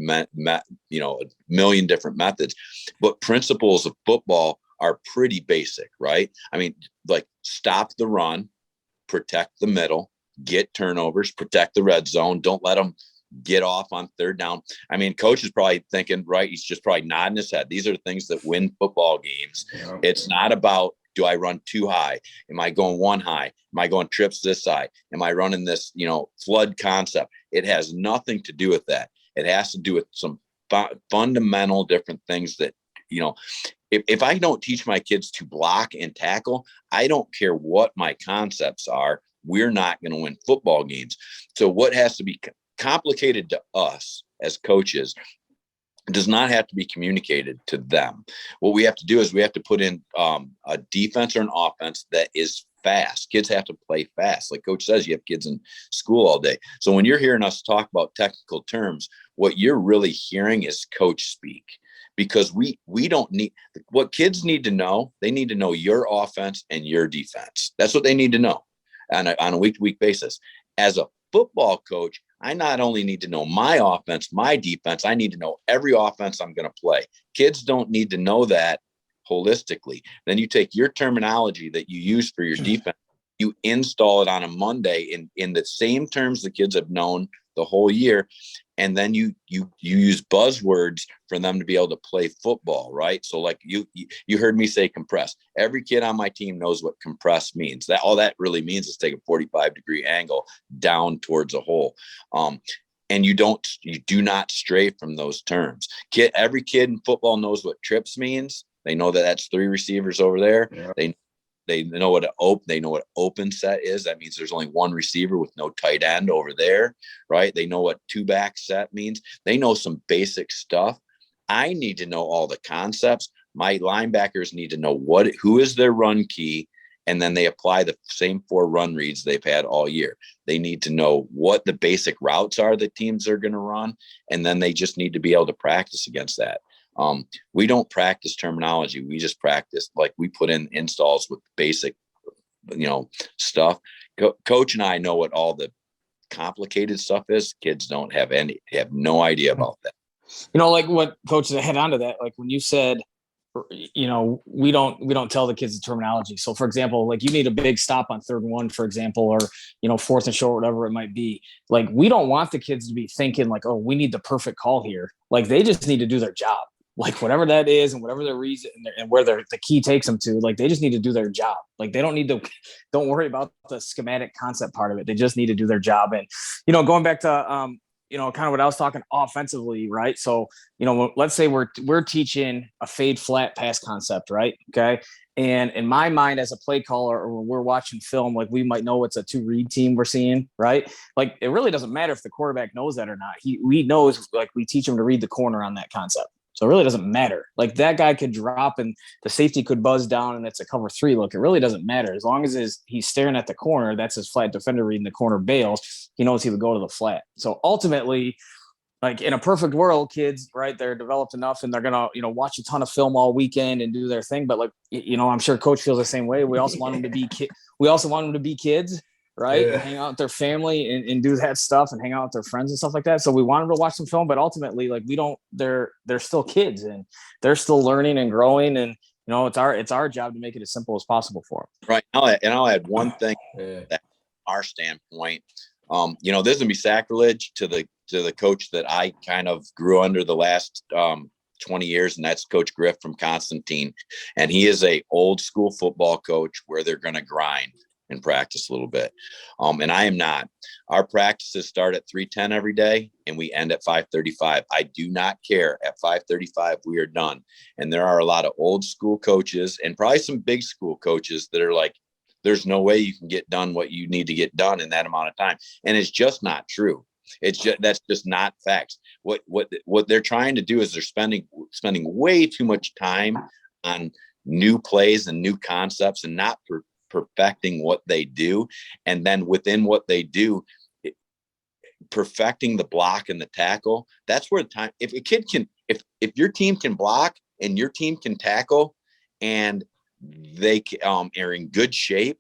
methods, but principles of football are pretty basic, right? Like stop the run, protect the middle, get turnovers, protect the red zone. Don't let them get off on third down. Coach is probably thinking, right, he's just probably nodding his head. These are the things that win football games. Yeah. It's not about, do I run too high? Am I going one high? Am I going trips this side? Am I running this, flood concept? It has nothing to do with that. It has to do with some fundamental different things that, if I don't teach my kids to block and tackle, I don't care what my concepts are, we're not going to win football games. So what has to be complicated to us as coaches does not have to be communicated to them. What we have to do is we have to put in a defense or an offense that is fast. Kids have to play fast. Like Coach says, you have kids in school all day. So when you're hearing us talk about technical terms, what you're really hearing is coach speak, because we don't need what kids need to know. They need to know your offense and your defense. That's what they need to know on a week-to-week basis. As a football coach, I not only need to know my offense, my defense, I need to know every offense I'm going to play. Kids don't need to know that holistically. Then you take your terminology that you use for your defense, you install it on a Monday in the same terms the kids have known the whole year. And then you use buzzwords for them to be able to play football, right? So like you heard me say compress. Every kid on my team knows what compress means. That all that really means is take a 45-degree angle down towards a hole. And you do not stray from those terms. Every kid in football knows what trips means. They know that that's 3 receivers over there. Yeah. They know what open set is. That means there's only 1 receiver with no tight end over there, right? They know what 2-back set means. They know some basic stuff. I need to know all the concepts. My linebackers need to know who is their run key, and then they apply the same 4 run reads they've had all year. They need to know what the basic routes are that teams are going to run, and then they just need to be able to practice against that. We don't practice terminology. We just practice, like we put in installs with basic, stuff. Coach and I know what all the complicated stuff is. Kids don't have no idea about that. Like what Coach head on to that, like when you said, we don't tell the kids the terminology. So for example, like you need a big stop on 3rd and 1, for example, or, 4th and short, whatever it might be. Like, we don't want the kids to be thinking like, oh, we need the perfect call here. Like, they just need to do their job. Like whatever that is and whatever their reason and where the key takes them to, like, they just need to do their job. Like, they don't worry about the schematic concept part of it. They just need to do their job. And, going back to, kind of what I was talking offensively, right? So, let's say we're teaching a fade flat pass concept, right? Okay. And in my mind, as a play caller, or when we're watching film, like we might know it's a 2-read team we're seeing, right? Like, it really doesn't matter if the quarterback knows that or not. We knows, like, we teach him to read the corner on that concept. So it really doesn't matter. Like, that guy could drop and the safety could buzz down and it's a cover 3 look. It really doesn't matter. As long as he's staring at the corner, that's his flat defender reading the corner bails. He knows he would go to the flat. So ultimately, like, in a perfect world, kids, right, they're developed enough and they're going to, watch a ton of film all weekend and do their thing. But, like, I'm sure Coach feels the same way. We also want them to be kids, right? Yeah. And hang out with their family and do that stuff and hang out with their friends and stuff like that. So we want them to watch some film, but ultimately, like, they're still kids and they're still learning and growing. And, it's our job to make it as simple as possible for them. Right. And I'll add one thing. Yeah. our standpoint, this is gonna be sacrilege to the coach that I kind of grew under the last 20 years, and that's Coach Griff from Constantine. And he is a old school football coach where they're going to grind and practice a little bit. And I am not. Our practices start at 3:10 every day, and we end at 5:35. I do not care. At 5:35, we are done. And there are a lot of old school coaches and probably some big school coaches that are like, there's no way you can get done what you need to get done in that amount of time. And it's just not true. That's just not facts. What they're trying to do is they're spending way too much time on new plays and new concepts and not perfecting what they do. And then within what they do, perfecting the block and the tackle. That's where the time, if a kid can, if your team can block and your team can tackle and they are in good shape,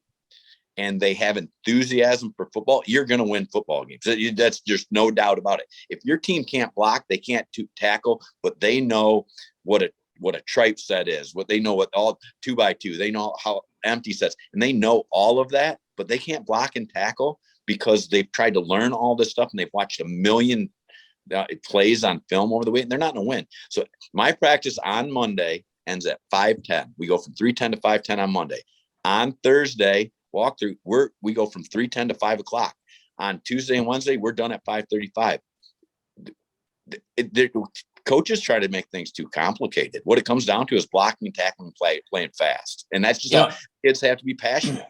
and they have enthusiasm for football, you're going to win football games. That's just no doubt about it. If your team can't block, they can't tackle, but they know what a tripe set is, what they know what all 2x2, they know how empty sets, and they know all of that, but they can't block and tackle because they've tried to learn all this stuff and they've watched a million plays on film over the week, and they're not going to win. So my practice on Monday ends at 5:10. We go from 3:10 to 5:10 on Monday. On Thursday, walkthrough, we go from 3:10 to 5 o'clock. On Tuesday and Wednesday, we're done at 5:35. Coaches try to make things too complicated. What it comes down to is blocking and tackling, playing fast, and that's just how kids have to be passionate.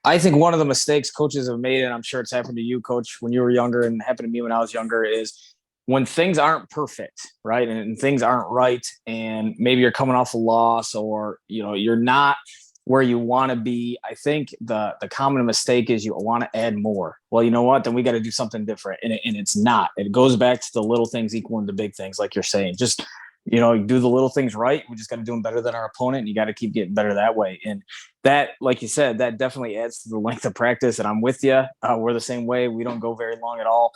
I think one of the mistakes coaches have made, and I'm sure it's happened to you, Coach, when you were younger, and happened to me when I was younger, is when things aren't perfect, right, and things aren't right, and maybe you're coming off a loss, or you're not where you want to be. I think the common mistake is you want to add more. Well, you know what? Then we got to do something different. And it's not. It goes back to the little things equaling the big things, like you're saying. Just, do the little things right. We just got to do them better than our opponent, and you got to keep getting better that way. And that, like you said, that definitely adds to the length of practice. And I'm with you. We're the same way. We don't go very long at all.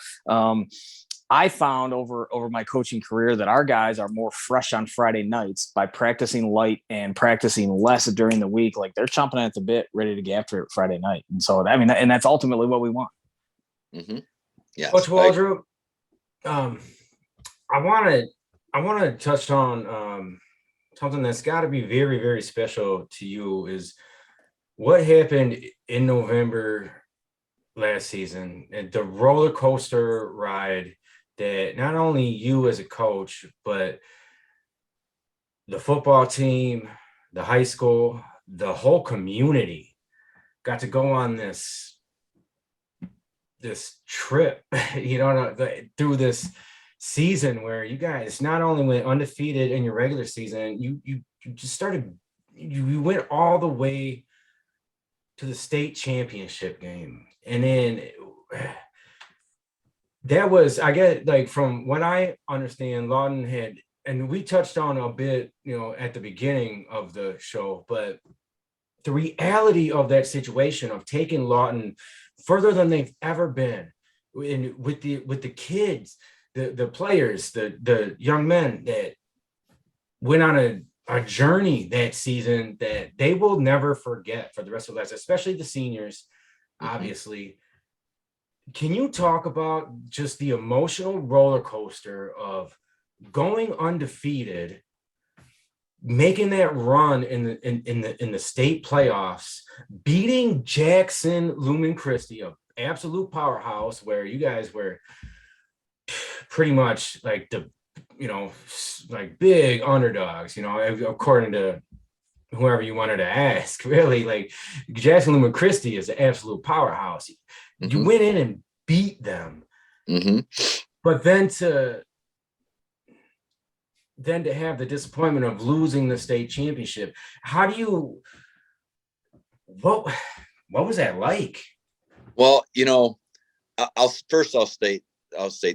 I found over my coaching career that our guys are more fresh on Friday nights by practicing light and practicing less during the week. Like they're chomping at the bit, ready to get after it Friday night. And so, and that's ultimately what we want. Mm-hmm. Yeah. Coach Waldrup, I want to touch on something that's got to be very, very special to you is what happened in November last season, and the roller coaster ride that not only you as a coach, but the football team, the high school, the whole community got to go on this trip, through this season where you guys not only went undefeated in your regular season, you just started, you went all the way to the state championship game. And then that was, I get, like, from what I understand, Lawton had, and we touched on a bit, at the beginning of the show, but the reality of that situation of taking Lawton further than they've ever been, and with the kids, the players, the young men that went on a journey that season that they will never forget for the rest of their lives, especially the seniors, obviously. Can you talk about just the emotional roller coaster of going undefeated, making that run in the state playoffs, beating Jackson Lumen Christi, an absolute powerhouse, where you guys were pretty much like like big underdogs, according to whoever you wanted to ask, really. Like Jackson Lumen Christi is an absolute powerhouse. You went in and beat them. But then to have the disappointment of losing the state championship, what was that like? Well, I'll state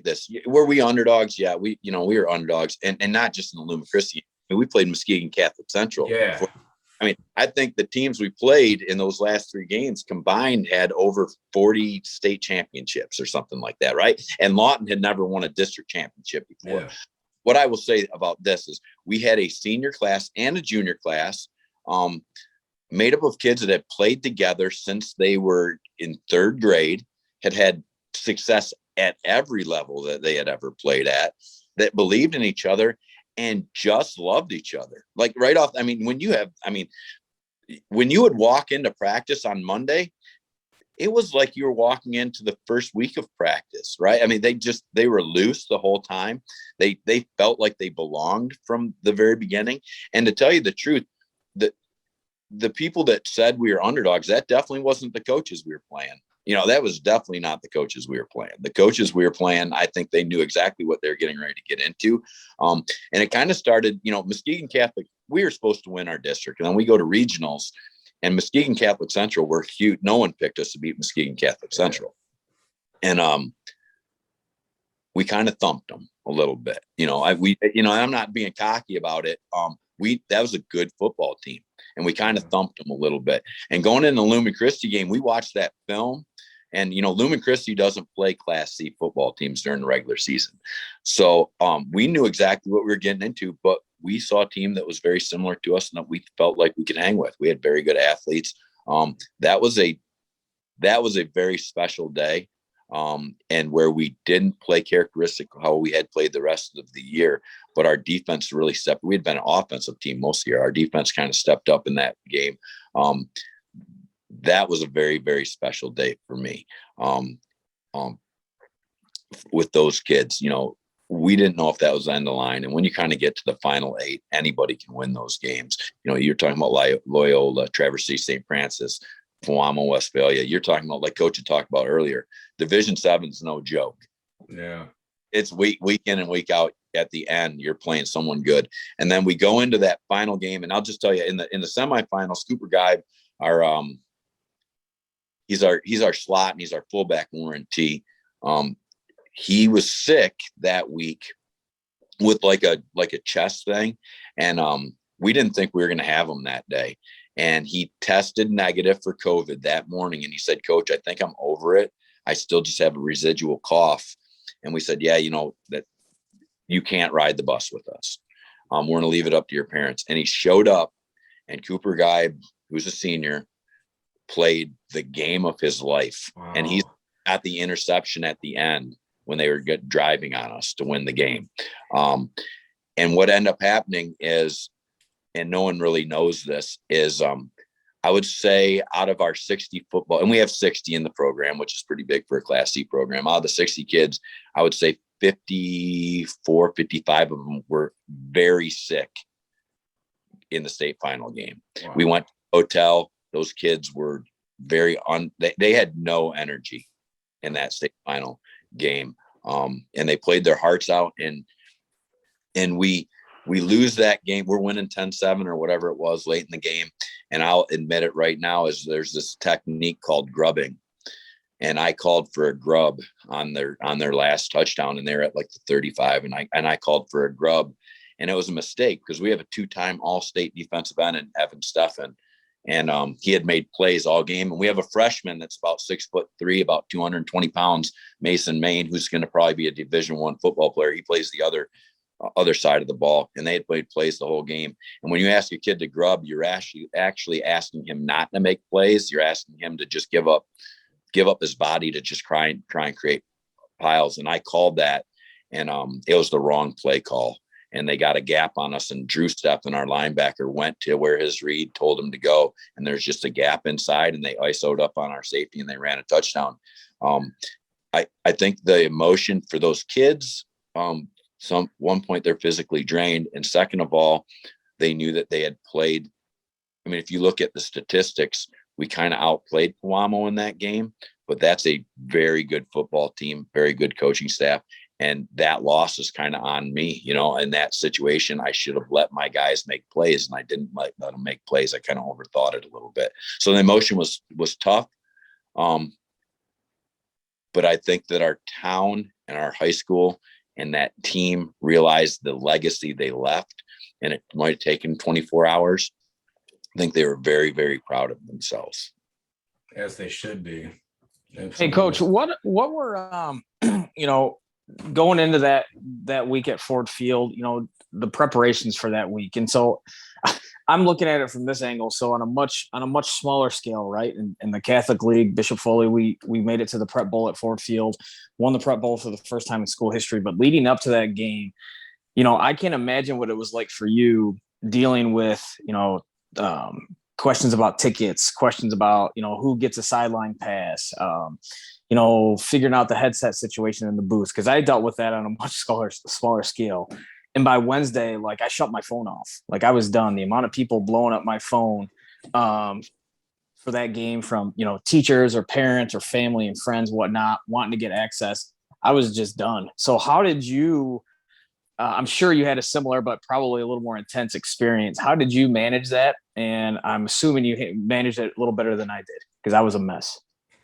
this. Were we underdogs? Yeah, we were underdogs, and not just in the Lumen Christi. We played Muskegon Catholic Central. Yeah. I think the teams we played in those last 3 games combined had over 40 state championships or something like that, right? And Lawton had never won a district championship before. Yeah. What I will say about this is we had a senior class and a junior class made up of kids that had played together since they were in third grade, had success at every level that they had ever played at, that believed in each other and just loved each other. Like right off, when you would walk into practice on Monday, it was like you were walking into the first week of practice, right? They were loose the whole time. They felt like they belonged from the very beginning. And to tell you the truth, the people that said we were underdogs, that definitely wasn't the coaches we were playing. That was definitely not the coaches we were playing. The coaches we were playing, I think they knew exactly what they were getting ready to get into. And it kind of started, Muskegon Catholic, we were supposed to win our district. And then we go to regionals, and Muskegon Catholic Central were huge. No one picked us to beat Muskegon Catholic Central. And we kind of thumped them a little bit. I'm not being cocky about it. That was a good football team, and we kind of thumped them a little bit. And going in the Lumen Christi game, we watched that film, and Lumen Christi doesn't play Class C football teams during the regular season. So we knew exactly what we were getting into, but we saw a team that was very similar to us and that we felt like we could hang with. We had very good athletes. That was a very special day. And where we didn't play characteristic of how we had played the rest of the year, but our defense really stepped. We had been an offensive team most of the year. Our defense kind of stepped up in that game. That was a very, very special day for me. With those kids, we didn't know if that was the end of the line. And when you kind of get to the final 8, anybody can win those games. You're talking about Loyola, Traverse City, St. Francis, Pewamo, Westphalia. You're talking about, like Coach had talked about earlier, Division 7 is no joke. Yeah. It's week in and week out. At the end, you're playing someone good. And then we go into that final game. And I'll just tell you, in the semifinals, Cooper Guy, he's our slot and he's our fullback when we're in T. He was sick that week with like a chest thing. And we didn't think we were going to have him that day. And he tested negative for COVID that morning. And he said, Coach, I think I'm over it. I still just have a residual cough. And we said, yeah, that you can't ride the bus with us. We're going to leave it up to your parents. And he showed up, and Cooper Guy, who's a senior, played the game of his life. Wow. And he's at the interception at the end when they were driving on us to win the game. And what ended up happening is, and no one really knows this, is I would say out of our 60 football, and we have 60 in the program, which is pretty big for a Class C program. Out of the 60 kids, I would say 54, 55 of them were very sick in the state final game. Wow. We went to the hotel. Those kids were they had no energy in that state final game. And they played their hearts out, and we lose that game. We're winning 10-7 or whatever it was late in the game. And I'll admit it right now, is there's this technique called grubbing. And I called for a grub on their last touchdown, and they're at like the 35. And I called for a grub, and it was a mistake because we have a 2-time all-state defensive end in Evan Steffen. And he had made plays all game. And we have a freshman that's about 6'3", about 220 pounds, Mason Main, who's going to probably be a Division I football player. He plays the other side of the ball, and they had played plays the whole game. And when you ask a kid to grub, you're actually asking him not to make plays. You're asking him to just give up his body to just try and create piles. And I called that, and it was the wrong play call. And they got a gap on us, and Drew Steffen, our linebacker, went to where his read told him to go. And there's just a gap inside, and they ISO'd up on our safety, and they ran a touchdown. I think the emotion for those kids, one point they're physically drained. And second of all, they knew that they had played. I mean, if you look at the statistics, we kind of outplayed Pewamo in that game, but that's a very good football team, very good coaching staff. And that loss is kind of on me, in that situation. I should have let my guys make plays, and I didn't let them make plays. I kind of overthought it a little bit. So the emotion was tough. But I think that our town and our high school and that team realized the legacy they left, and it might have taken 24 hours. I think they were very, very proud of themselves. As they should be. Absolutely. Hey, Coach, what were, going into that week at Ford Field, the preparations for that week. And so I'm looking at it from this angle. So on a much smaller scale, right? In the Catholic League, Bishop Foley, we made it to the Prep Bowl at Ford Field, won the Prep Bowl for the first time in school history. But leading up to that game, I can't imagine what it was like for you dealing with, questions about tickets, questions about, who gets a sideline pass, figuring out the headset situation in the booth. Cause I dealt with that on a much smaller scale. And by Wednesday, like I shut my phone off. Like I was done. The amount of people blowing up my phone for that game from, teachers or parents or family and friends, whatnot, wanting to get access. I was just done. So how did you, I'm sure you had a similar, but probably a little more intense experience. How did you manage that? And I'm assuming you managed it a little better than I did because I was a mess.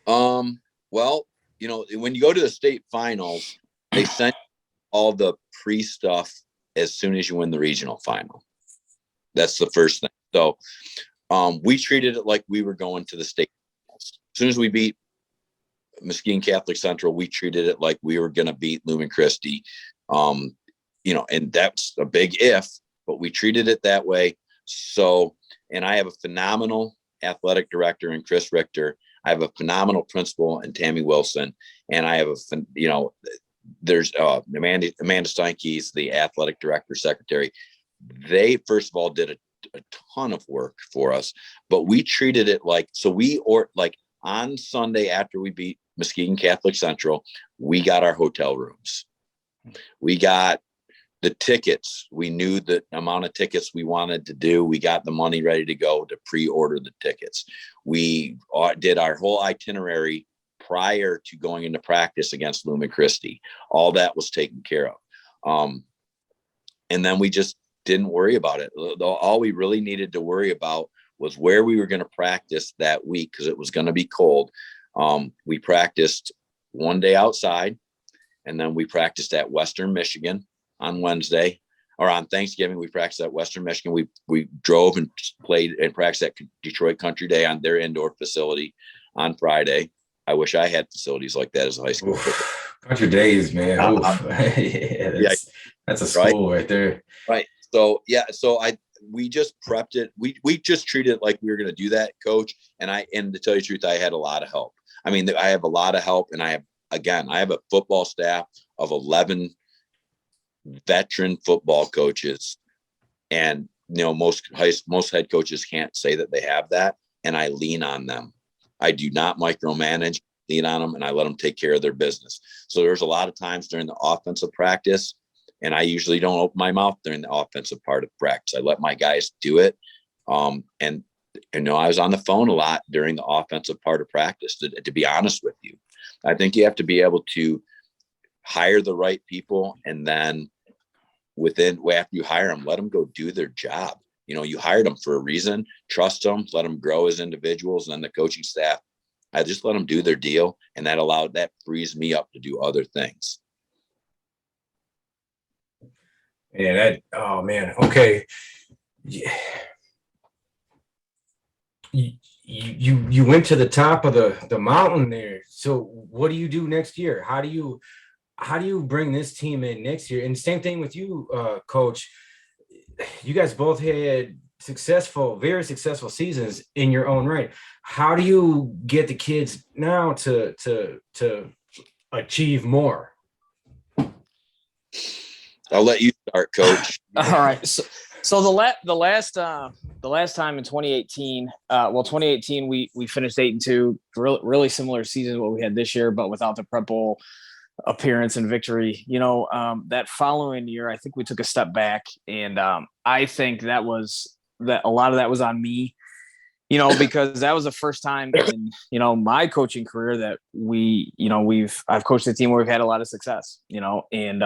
Well, when you go to the state finals, they send all the pre-stuff as soon as you win the regional final. That's the first thing. So we treated it like we were going to the state finals. As soon as we beat Muskegon Catholic Central, we treated it like we were going to beat Lumen Christi. And that's a big if, but we treated it that way. So, and I have a phenomenal athletic director in Chris Richter. I have a phenomenal principal in Tammy Wilson. And I have there's Amanda Steinke's the athletic director, secretary. They, first of all, did a ton of work for us, but we treated it like on Sunday after we beat Muskegon Catholic Central, we got our hotel rooms. We got the tickets. We knew the amount of tickets we wanted to do. We got the money ready to go to pre-order the tickets. We did our whole itinerary prior to going into practice against Lumen Christi. All that was taken care of. And then we just didn't worry about it. All we really needed to worry about was where we were going to practice that week because it was going to be cold. We practiced one day outside, and then we practiced at Western Michigan on Wednesday, or on Thanksgiving. We practiced at Western Michigan. We drove and played and practiced at Detroit Country Day on their indoor facility on Friday. I wish I had facilities like that as a high school. Country Days, man. That's a school right there. Right. So we just prepped it. We just treated it like we were going to do that, Coach. And to tell you the truth, I had a lot of help. I mean, I have a lot of help, and I have a football staff of 11 veteran football coaches, and most head coaches can't say that they have that, and I lean on them. I do not micromanage, lean on them, and I let them take care of their business. So there's a lot of times during the offensive practice, and I usually don't open my mouth during the offensive part of practice. I let my guys do it. And I was on the phone a lot during the offensive part of practice, to be honest with you. I think you have to be able to hire the right people, and then after you hire them, let them go do their job. You hired them for a reason. Trust them, let them grow as individuals, and then the coaching staff, I just let them do their deal, and that frees me up to do other things. Yeah, okay. Yeah. You went to the top of the mountain there. So what do you do next year? How do you bring this team in next year? And same thing with you, Coach. You guys both had very successful seasons in your own right. How do you get the kids now to achieve more? I'll let you start, Coach. All right. So the last time in 2018, 2018 we finished 8-2, really similar season to what we had this year, but without the Prep Bowl appearance and victory. That following year, I think we took a step back, and I think that a lot of that was on me. Because that was the first time in my coaching career that I've coached a team where we've had a lot of success. And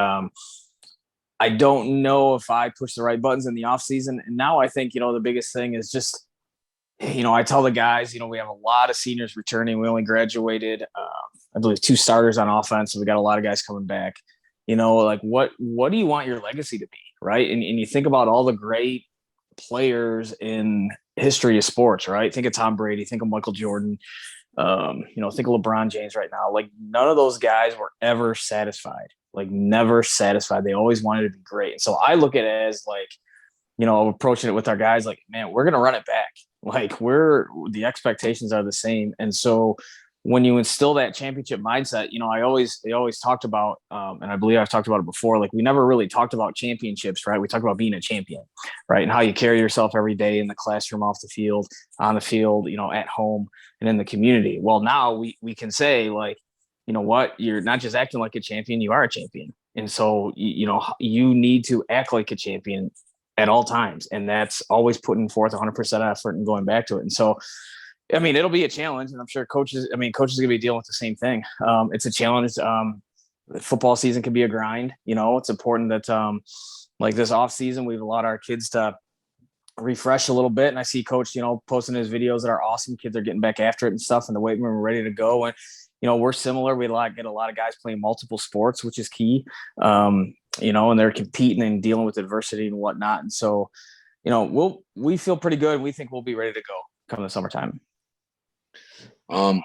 I don't know if I pushed the right buttons in the off season. And now I think, the biggest thing is just, I tell the guys, we have a lot of seniors returning. We only graduated, I believe 2 starters on offense. So we got a lot of guys coming back, what do you want your legacy to be? Right. And you think about all the great players in history of sports, right? Think of Tom Brady, think of Michael Jordan, think of LeBron James right now. None of those guys were ever satisfied. Never satisfied. They always wanted to be great. And so I look at it as approaching it with our guys like, man, we're going to run it back. Like the expectations are the same. And so when you instill that championship mindset, they always talked about, and I believe I've talked about it before, like we never really talked about championships, right? We talked about being a champion, right? And how you carry yourself every day in the classroom, off the field, on the field, at home and in the community. Well, now we can say like, you know what, you're not just acting like a champion, you are a champion. And so, you need to act like a champion at all times. And that's always putting forth 100% effort and going back to it. And so, I mean, it'll be a challenge, and I'm sure coaches are going to be dealing with the same thing. It's a challenge. Football season can be a grind. It's important that like this off season, we've allowed our kids to refresh a little bit. And I see coach, posting his videos that are awesome. Kids are getting back after it and stuff, and the weight room are ready to go. And, we're similar. We get a lot of guys playing multiple sports, which is key. And they're competing and dealing with adversity and whatnot. And so, we feel pretty good. We think we'll be ready to go come the summertime. I'll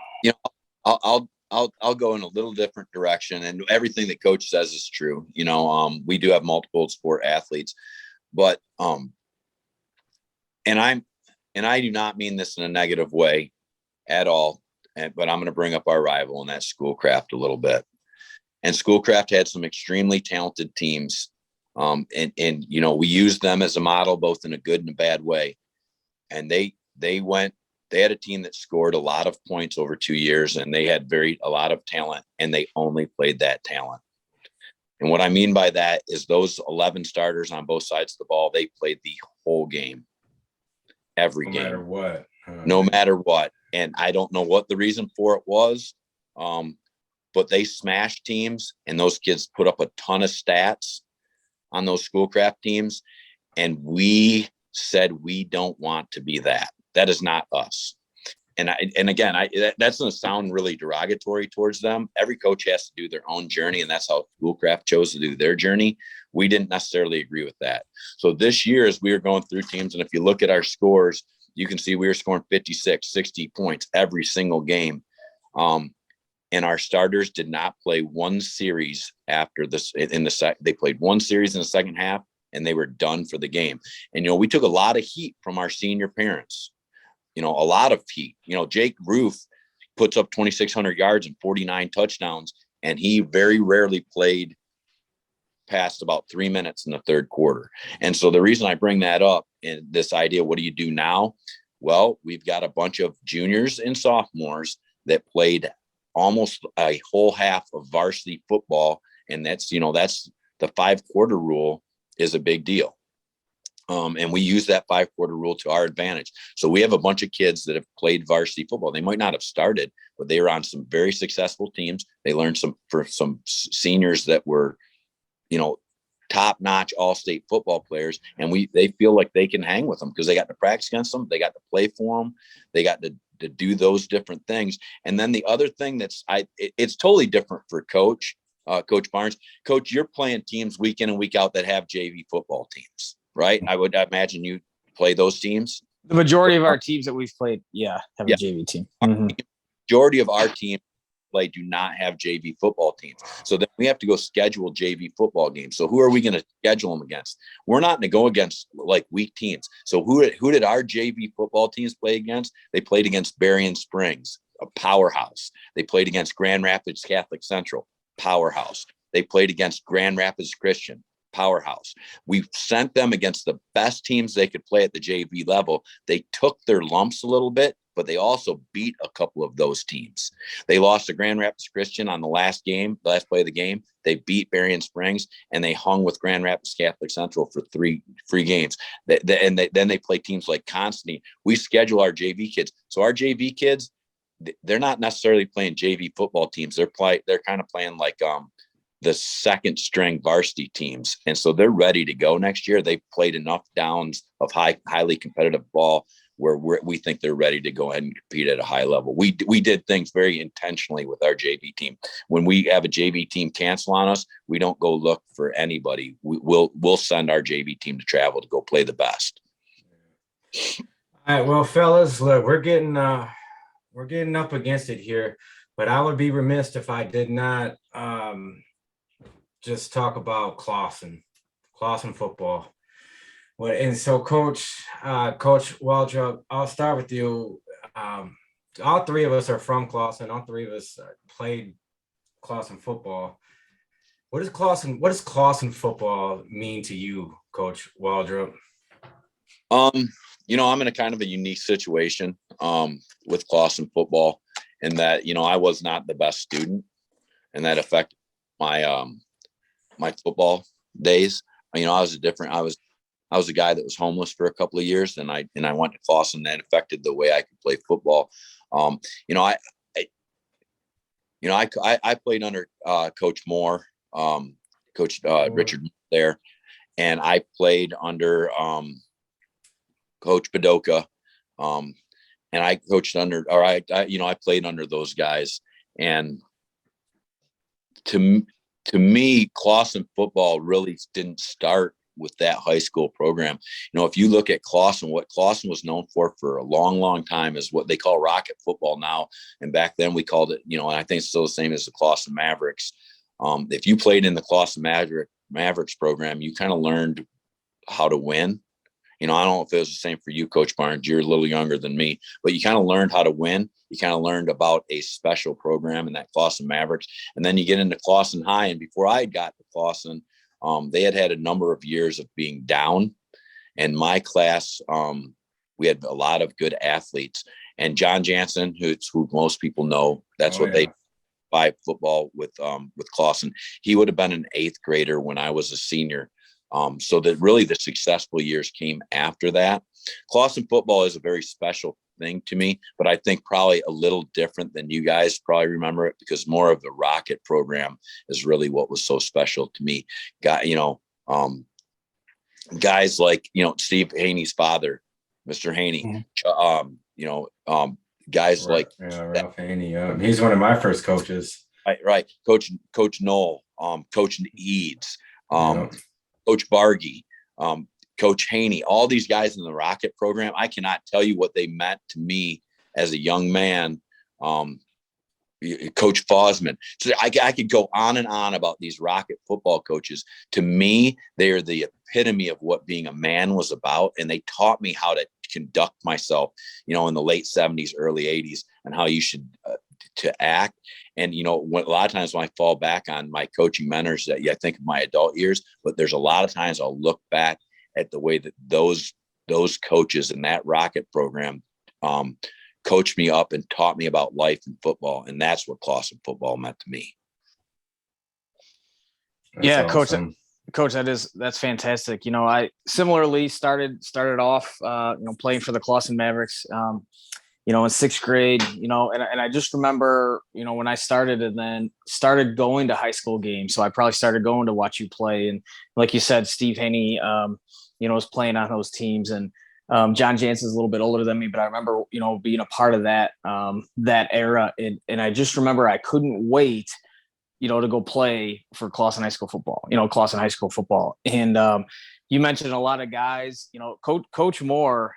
go in a little different direction, and everything that coach says is true. We do have multiple sport athletes, but and I do not mean this in a negative way at all. But I'm going to bring up our rival, and that's Schoolcraft a little bit. And Schoolcraft had some extremely talented teams. And we used them as a model, both in a good and a bad way. And they had a team that scored a lot of points over 2 years, and they had a lot of talent, and they only played that talent. And what I mean by that is those 11 starters on both sides of the ball, they played the whole game, every game. No matter what. No matter what. And I don't know what the reason for it was, but they smashed teams, and those kids put up a ton of stats on those Schoolcraft teams. And we said, we don't want to be that. That is not us. And that's going to sound really derogatory towards them. Every coach has to do their own journey, and that's how Schoolcraft chose to do their journey. We didn't necessarily agree with that. So this year, as we were going through teams, and if you look at our scores, you can see we were scoring 56, 60 points every single game. And our starters did not play one series after this they played one series in the second half, and they were done for the game. And, we took a lot of heat from our senior parents, a lot of heat. Jake Roof puts up 2,600 yards and 49 touchdowns, and he very rarely played past about 3 minutes in the third quarter. And so the reason I bring that up in this idea, what do you do now? Well, we've got a bunch of juniors and sophomores that played almost a whole half of varsity football. And that's the 5-quarter rule is a big deal. And we use that 5-quarter rule to our advantage. So we have a bunch of kids that have played varsity football. They might not have started, but they were on some very successful teams. They learned for some seniors that were, top-notch all-state football players, and they feel like they can hang with them because they got to practice against them, they got to play for them, they got to do those different things. And then the other thing it's totally different for Coach Barnes. Coach, you're playing teams week in and week out that have JV football teams, right? I would imagine you play those teams. The majority of our teams that we've played, have a JV team. Mm-hmm. Majority of our teams do not have JV football teams. So then we have to go schedule JV football games. So who are we going to schedule them against? We're not going to go against like weak teams. So who did our JV football teams play against? They played against Berrien Springs, a powerhouse. They played against Grand Rapids Catholic Central, powerhouse. They played against Grand Rapids Christian, powerhouse. We sent them against the best teams they could play at the JV level. They took their lumps a little bit, but they also beat a couple of those teams. They lost to Grand Rapids Christian on the last play of the game. They beat Berrien Springs, and they hung with Grand Rapids Catholic Central for three games. Then they play teams like Constantine. We schedule our JV kids. So our JV kids, they're not necessarily playing JV football teams. They're kind of playing like the second string varsity teams. And so they're ready to go next year. They've played enough downs of highly competitive ball where we think they're ready to go ahead and compete at a high level. We did things very intentionally with our JV team. When we have a JV team cancel on us, we don't go look for anybody. We'll send our JV team to travel to go play the best. All right, well, fellas, look, we're getting up against it here, but I would be remiss if I did not just talk about Clawson football. Well, and so Coach Waldrup, I'll start with you. All three of us are from Clawson. All three of us played Clawson football. What does Clawson football mean to you, Coach Waldrup? I'm in a kind of a unique situation with Clawson football in that, I was not the best student, and that affected my my football days. I was a guy that was homeless for a couple of years, and I went to Clawson, and that affected the way I could play football. Um, you know, I, I played under Coach Moore, Coach Richard there, and I played under Coach Padoka, and I coached under, or I played under those guys. And to me, Clawson football really didn't start with that high school program. If you look at Clawson, what Clawson was known for a long, long time is what they call rocket football now. And back then we called it, and I think it's still the same as the Clawson Mavericks. If you played in the Clawson Mavericks program, you kind of learned how to win. I don't know if it was the same for you, Coach Barnes. You're a little younger than me, but you kind of learned how to win. You kind of learned about a special program in that Clawson Mavericks. And then you get into Clawson High. And before I got to Clawson, they had a number of years of being down. And my class, we had a lot of good athletes. And John Jansen, who most people know, that's they play football with Clawson. He would have been an 8th grader when I was a senior. So that really the successful years came after that. Clawson football is a very special thing to me, but I think probably a little different than you guys probably remember it, because more of the Rocket program is really what was so special to me. Guys like, Steve Haney's father, Mr. Haney, guys like Ralph Haney. He's one of my first coaches. Right. Coach Knoll, Coach Eads, Coach Bargy, Coach Haney, all these guys in the Rocket program, I cannot tell you what they meant to me as a young man. Coach Fosman. So I could go on and on about these Rocket football coaches. To me, they are the epitome of what being a man was about. And they taught me how to conduct myself, in the late 70s, early 80s, and how you should to act. And, a lot of times when I fall back on my coaching mentors, that I think of my adult years, but there's a lot of times I'll look back at the way that those coaches in that Rocket program coached me up and taught me about life and football. And that's what Clawson football meant to me. That's awesome. Coach, that's fantastic. I similarly started off, playing for the Clawson Mavericks, in 6th grade, and I just remember, when I started and then started going to high school games. So I probably started going to watch you play. And like you said, Steve Haney, was playing on those teams, and John Jansen's a little bit older than me, but I remember, being a part of that era. And I just remember I couldn't wait, to go play for Clawson High School football, Clawson High School football. And you mentioned a lot of guys, Coach Moore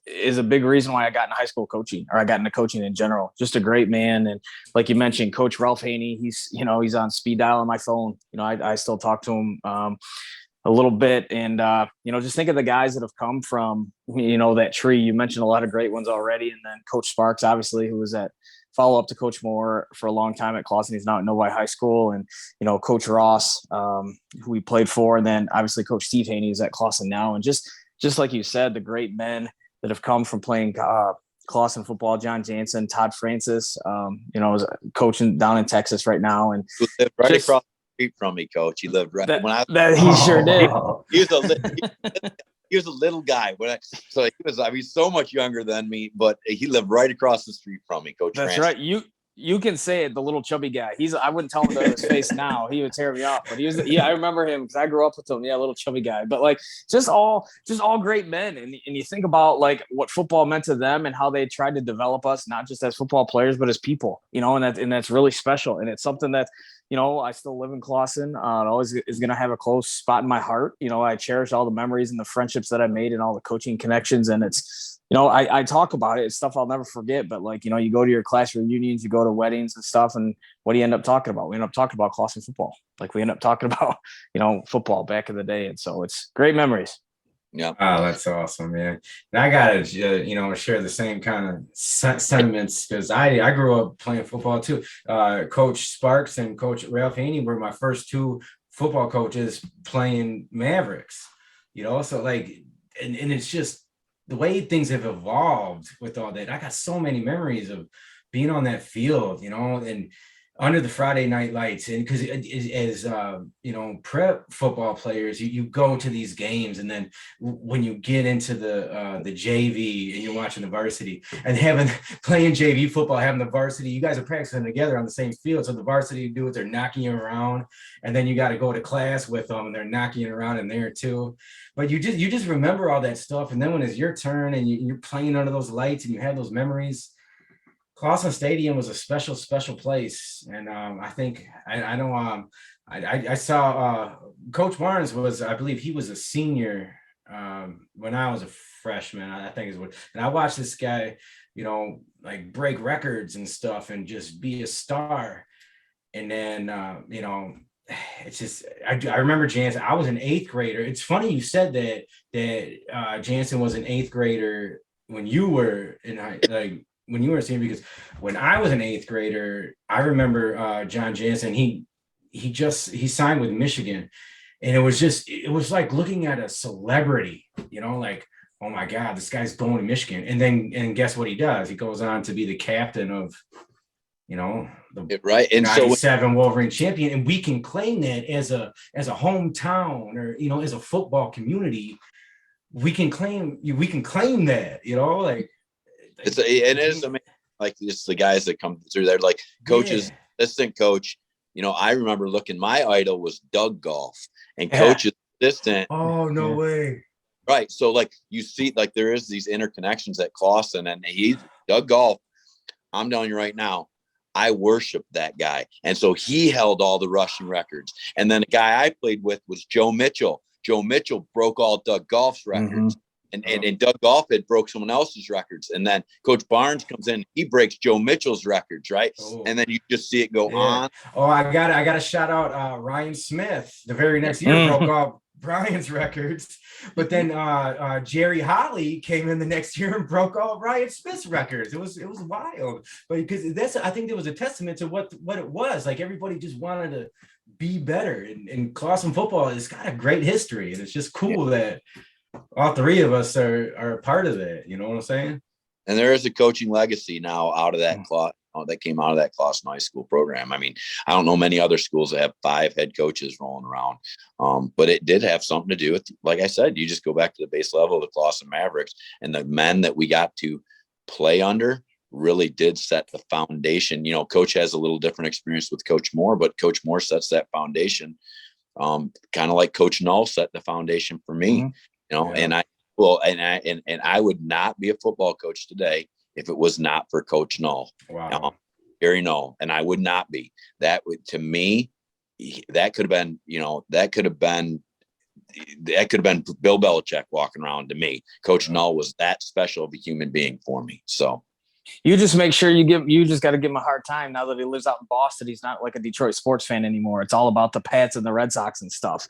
is a big reason why I got into high school coaching, or I got into coaching in general. Just a great man. And like you mentioned, Coach Ralph Haney, he's on speed dial on my phone. I still talk to him a little bit. And, just think of the guys that have come from, that tree. You mentioned a lot of great ones already. And then Coach Sparks, obviously, who was at follow up to Coach Moore for a long time at Clawson. He's now at Novi High School. And, Coach Ross, who we played for. And then obviously Coach Steve Haney is at Clawson now. And just like you said, the great men that have come from playing Clawson football, John Jansen, Todd Francis, is coaching down in Texas right now. And across the street from me, Coach. He lived right he sure did. He was a little guy he's so much younger than me, but he lived right across the street from me, Coach. That's Francis. Right. You can say it, the little chubby guy. I wouldn't tell him to his face now. He would tear me off. But I remember him because I grew up with him. Yeah, little chubby guy. But just all great men. And you think about what football meant to them and how they tried to develop us, not just as football players, but as people, and that's really special. And it's something that, I still live in Clawson. It always is going to have a close spot in my heart. I cherish all the memories and the friendships that I made and all the coaching connections. And it's, I talk about it. It's stuff I'll never forget. But you go to your class reunions, you go to weddings and stuff. And what do you end up talking about? We end up talking about Clawson football. We end up talking about, football back in the day. And so it's great memories. Yeah. Oh, that's awesome, man. And I gotta, share the same kind of sentiments because I grew up playing football too. Coach Sparks and Coach Ralph Haney were my first two football coaches playing Mavericks. So like, and it's just the way things have evolved with all that. I got so many memories of being on that field, and under the Friday night lights. And because as prep football players, you go to these games, and then when you get into the JV and you're watching the varsity and playing JV football, having the varsity, you guys are practicing together on the same field. So the varsity dudes are knocking you around, and then you got to go to class with them and they're knocking you around in there too. But you just remember all that stuff. And then when it's your turn and you're playing under those lights and you have those memories, Clausen Stadium was a special place, and I think I know I saw Coach Barnes I believe he was a senior when I was a freshman. I think is what, and I watched this guy, like break records and stuff, and just be a star. And then it's just I remember Jansen. I was an eighth grader. It's funny you said that Jansen was an eighth grader when you were in when you were a senior, because when I was an eighth grader, I remember John Jansen, he signed with Michigan, and it was like looking at a celebrity, like, oh my God, this guy's going to Michigan. And guess what he does? He goes on to be the captain of, the right. And 97 Wolverine champion. And we can claim that as a hometown, or, as a football community, we can claim that, like, it is amazing. Like, it's the guys that come through there, like coaches, assistant coach. I remember my idol was Doug Golf, and coach's assistant. Oh, no way. Right. So like you see, like there is these interconnections at Clausen, and Doug Golf. I'm telling you right now, I worship that guy. And so he held all the rushing records. And then the guy I played with was Joe Mitchell. Joe Mitchell broke all Doug Golf's records. Mm-hmm. And Doug Golf had broke someone else's records. And then Coach Barnes comes in, he breaks Joe Mitchell's records, right? Oh. And then you just see it go on. Oh, I got to shout out Ryan Smith. The very next year broke all Brian's records. But then Jerry Holly came in the next year and broke all Ryan Smith's records. It was wild. But because I think there was a testament to what it was. Like, everybody just wanted to be better. And Clausen football has got a great history. And it's just cool that all three of us are a part of it. You know what I'm saying? And there is a coaching legacy now out of that that came out of that Lawton High School program. I mean, I don't know many other schools that have 5 head coaches rolling around, but it did have something to do with, like I said, you just go back to the base level of the Clausen Mavericks, and the men that we got to play under really did set the foundation. Coach has a little different experience with Coach Moore, but Coach Moore sets that foundation, kind of like Coach Null set the foundation for me. Mm-hmm. And I would not be a football coach today if it was not for Coach Null. Wow. Gary Null. And I would not be. That would, to me, that could have been Bill Belichick walking around to me. Coach Null was that special of a human being for me. So you just make sure you just got to give him a hard time now that he lives out in Boston. He's not like a Detroit sports fan anymore. It's all about the Pats and the Red Sox and stuff.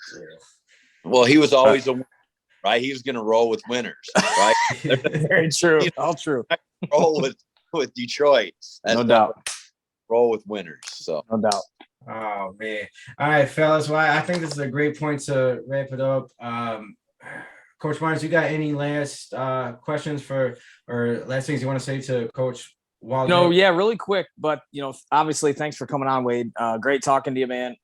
Well, he was always right. He was going to roll with winners, right? Very true. All true. Roll with Detroit. No doubt. Roll with winners. So no doubt. Oh man. All right, fellas. Well, I think this is a great point to wrap it up. Coach Barnes, you got any last questions or last things you want to say to Coach Waldrup? No, yeah, really quick, but obviously, thanks for coming on, Wade. Great talking to you, man.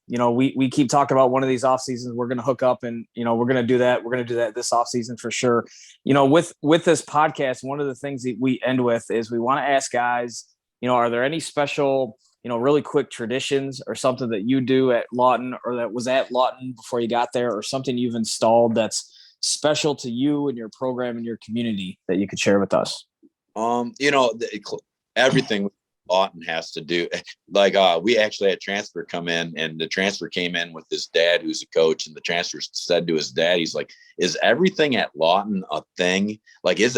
We keep talking about one of these off seasons. We're going to hook up, and we're going to do that. We're going to do that this off season for sure. With this podcast, one of the things that we end with is we want to ask guys, are there any special, really quick traditions or something that you do at Lawton or that was at Lawton before you got there, or something you've installed that's special to you and your program and your community that you could share with us? Everything Lawton has to do. Like, we actually had a transfer come in, and the transfer came in with his dad, who's a coach, and the transfer said to his dad, he's like, is everything at Lawton a thing? Like, is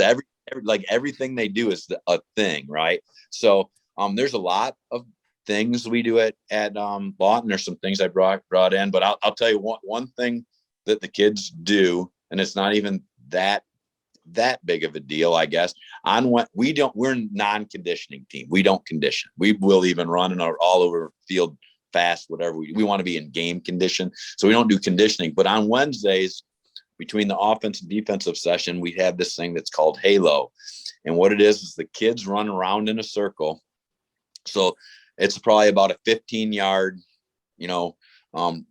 everything they do is a thing, right? So, there's a lot of things we do at Lawton. There's some things I brought in, but I'll tell you one thing that the kids do, and it's not even that big of a deal, I guess. On when we're a non-conditioning team. We don't condition. We will even run all over field fast, whatever. We want to be in game condition. So we don't do conditioning. But on Wednesdays, between the offense and defensive session, we have this thing that's called Halo. And what it is the kids run around in a circle. So it's probably about a 15-yard,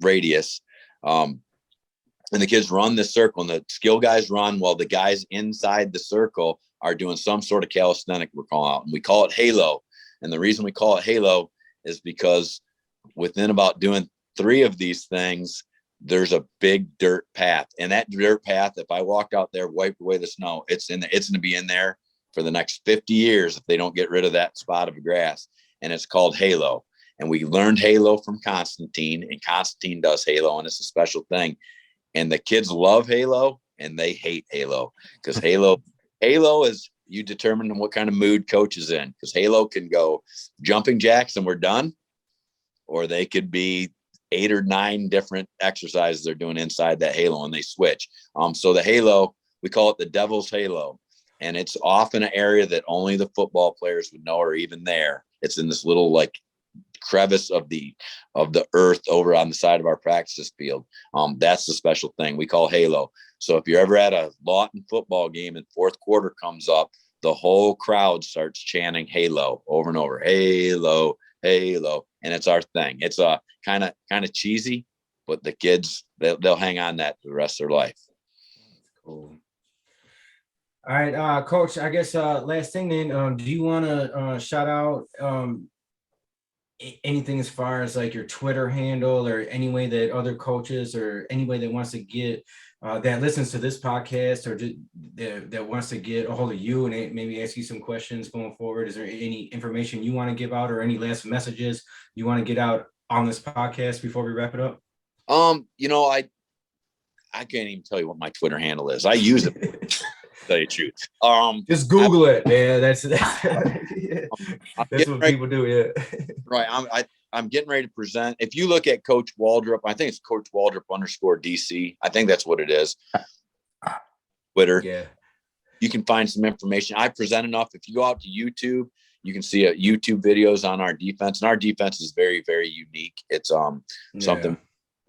radius. And the kids run this circle, and the skill guys run while the guys inside the circle are doing some sort of calisthenic we're calling out. And we call it Halo. And the reason we call it Halo is because within about doing 3 of these things, there's a big dirt path. And that dirt path, if I walked out there, wiped away the snow, it's going to be in there for the next 50 years if they don't get rid of that spot of grass. And it's called Halo. And we learned Halo from Constantine, and Constantine does Halo, and it's a special thing. And the kids love Halo and they hate Halo, because Halo is, you determine what kind of mood coach is in, because Halo can go jumping jacks and we're done, or they could be 8 or 9 different exercises they're doing inside that Halo, and they switch. So the Halo, we call it the Devil's Halo, and it's often an area that only the football players would know are even there. It's in this little crevice of the earth over on the side of our practice field. That's the special thing we call Halo. So if you're ever at a Lawton football game and fourth quarter comes up, the whole crowd starts chanting Halo over and over. Halo, Halo. And it's our thing. It's a kind of cheesy, but the kids, they'll hang on that for the rest of their life. Cool. All right, Coach, I guess last thing then, do you want to shout out anything as far as your Twitter handle, or any way that other coaches or anybody that wants to get that listens to this podcast, or that wants to get a hold of you and maybe ask you some questions going forward? Is there any information you want to give out, or any last messages you want to get out on this podcast before we wrap it up? I can't even tell you what my Twitter handle is. I use it. Tell you the truth. Just Google it, man. That's what people do. Yeah. Right. I'm getting ready to present. If you look at Coach Waldrup, I think it's Coach Waldrup _DC. I think that's what it is. Twitter. Yeah. You can find some information. I present enough. If you go out to YouTube, you can see YouTube videos on our defense, and our defense is very, very unique. It's something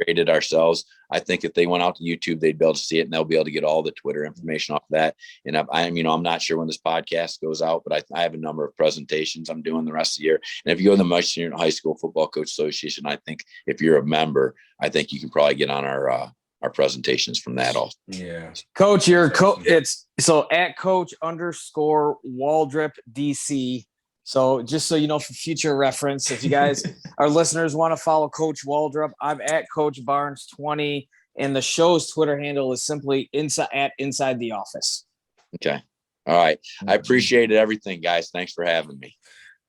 created ourselves. I think if they went out to YouTube, they'd be able to see it, and they'll be able to get all the Twitter information off that. And I'm not sure when this podcast goes out, but I have a number of presentations I'm doing the rest of the year. And if you go to the Michigan High School Football Coach Association, I think if you're a member, I think you can probably get on our presentations from that also. Yeah. Coach, it's so at Coach _Waldrup DC. So just so you know, for future reference, if you guys, our listeners, want to follow Coach Waldrup, I'm at Coach Barnes 20, and the show's Twitter handle is simply Inside the Office. Okay. All right. I appreciated everything, guys. Thanks for having me.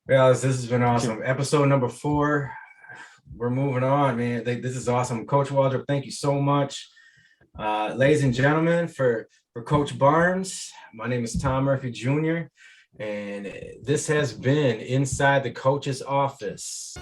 Yeah, this has been awesome. Episode number 4. We're moving on, man. This is awesome. Coach Waldrup, thank you so much. Ladies and gentlemen, for Coach Barnes, my name is Tom Murphy Jr., and this has been Inside the Coach's Office.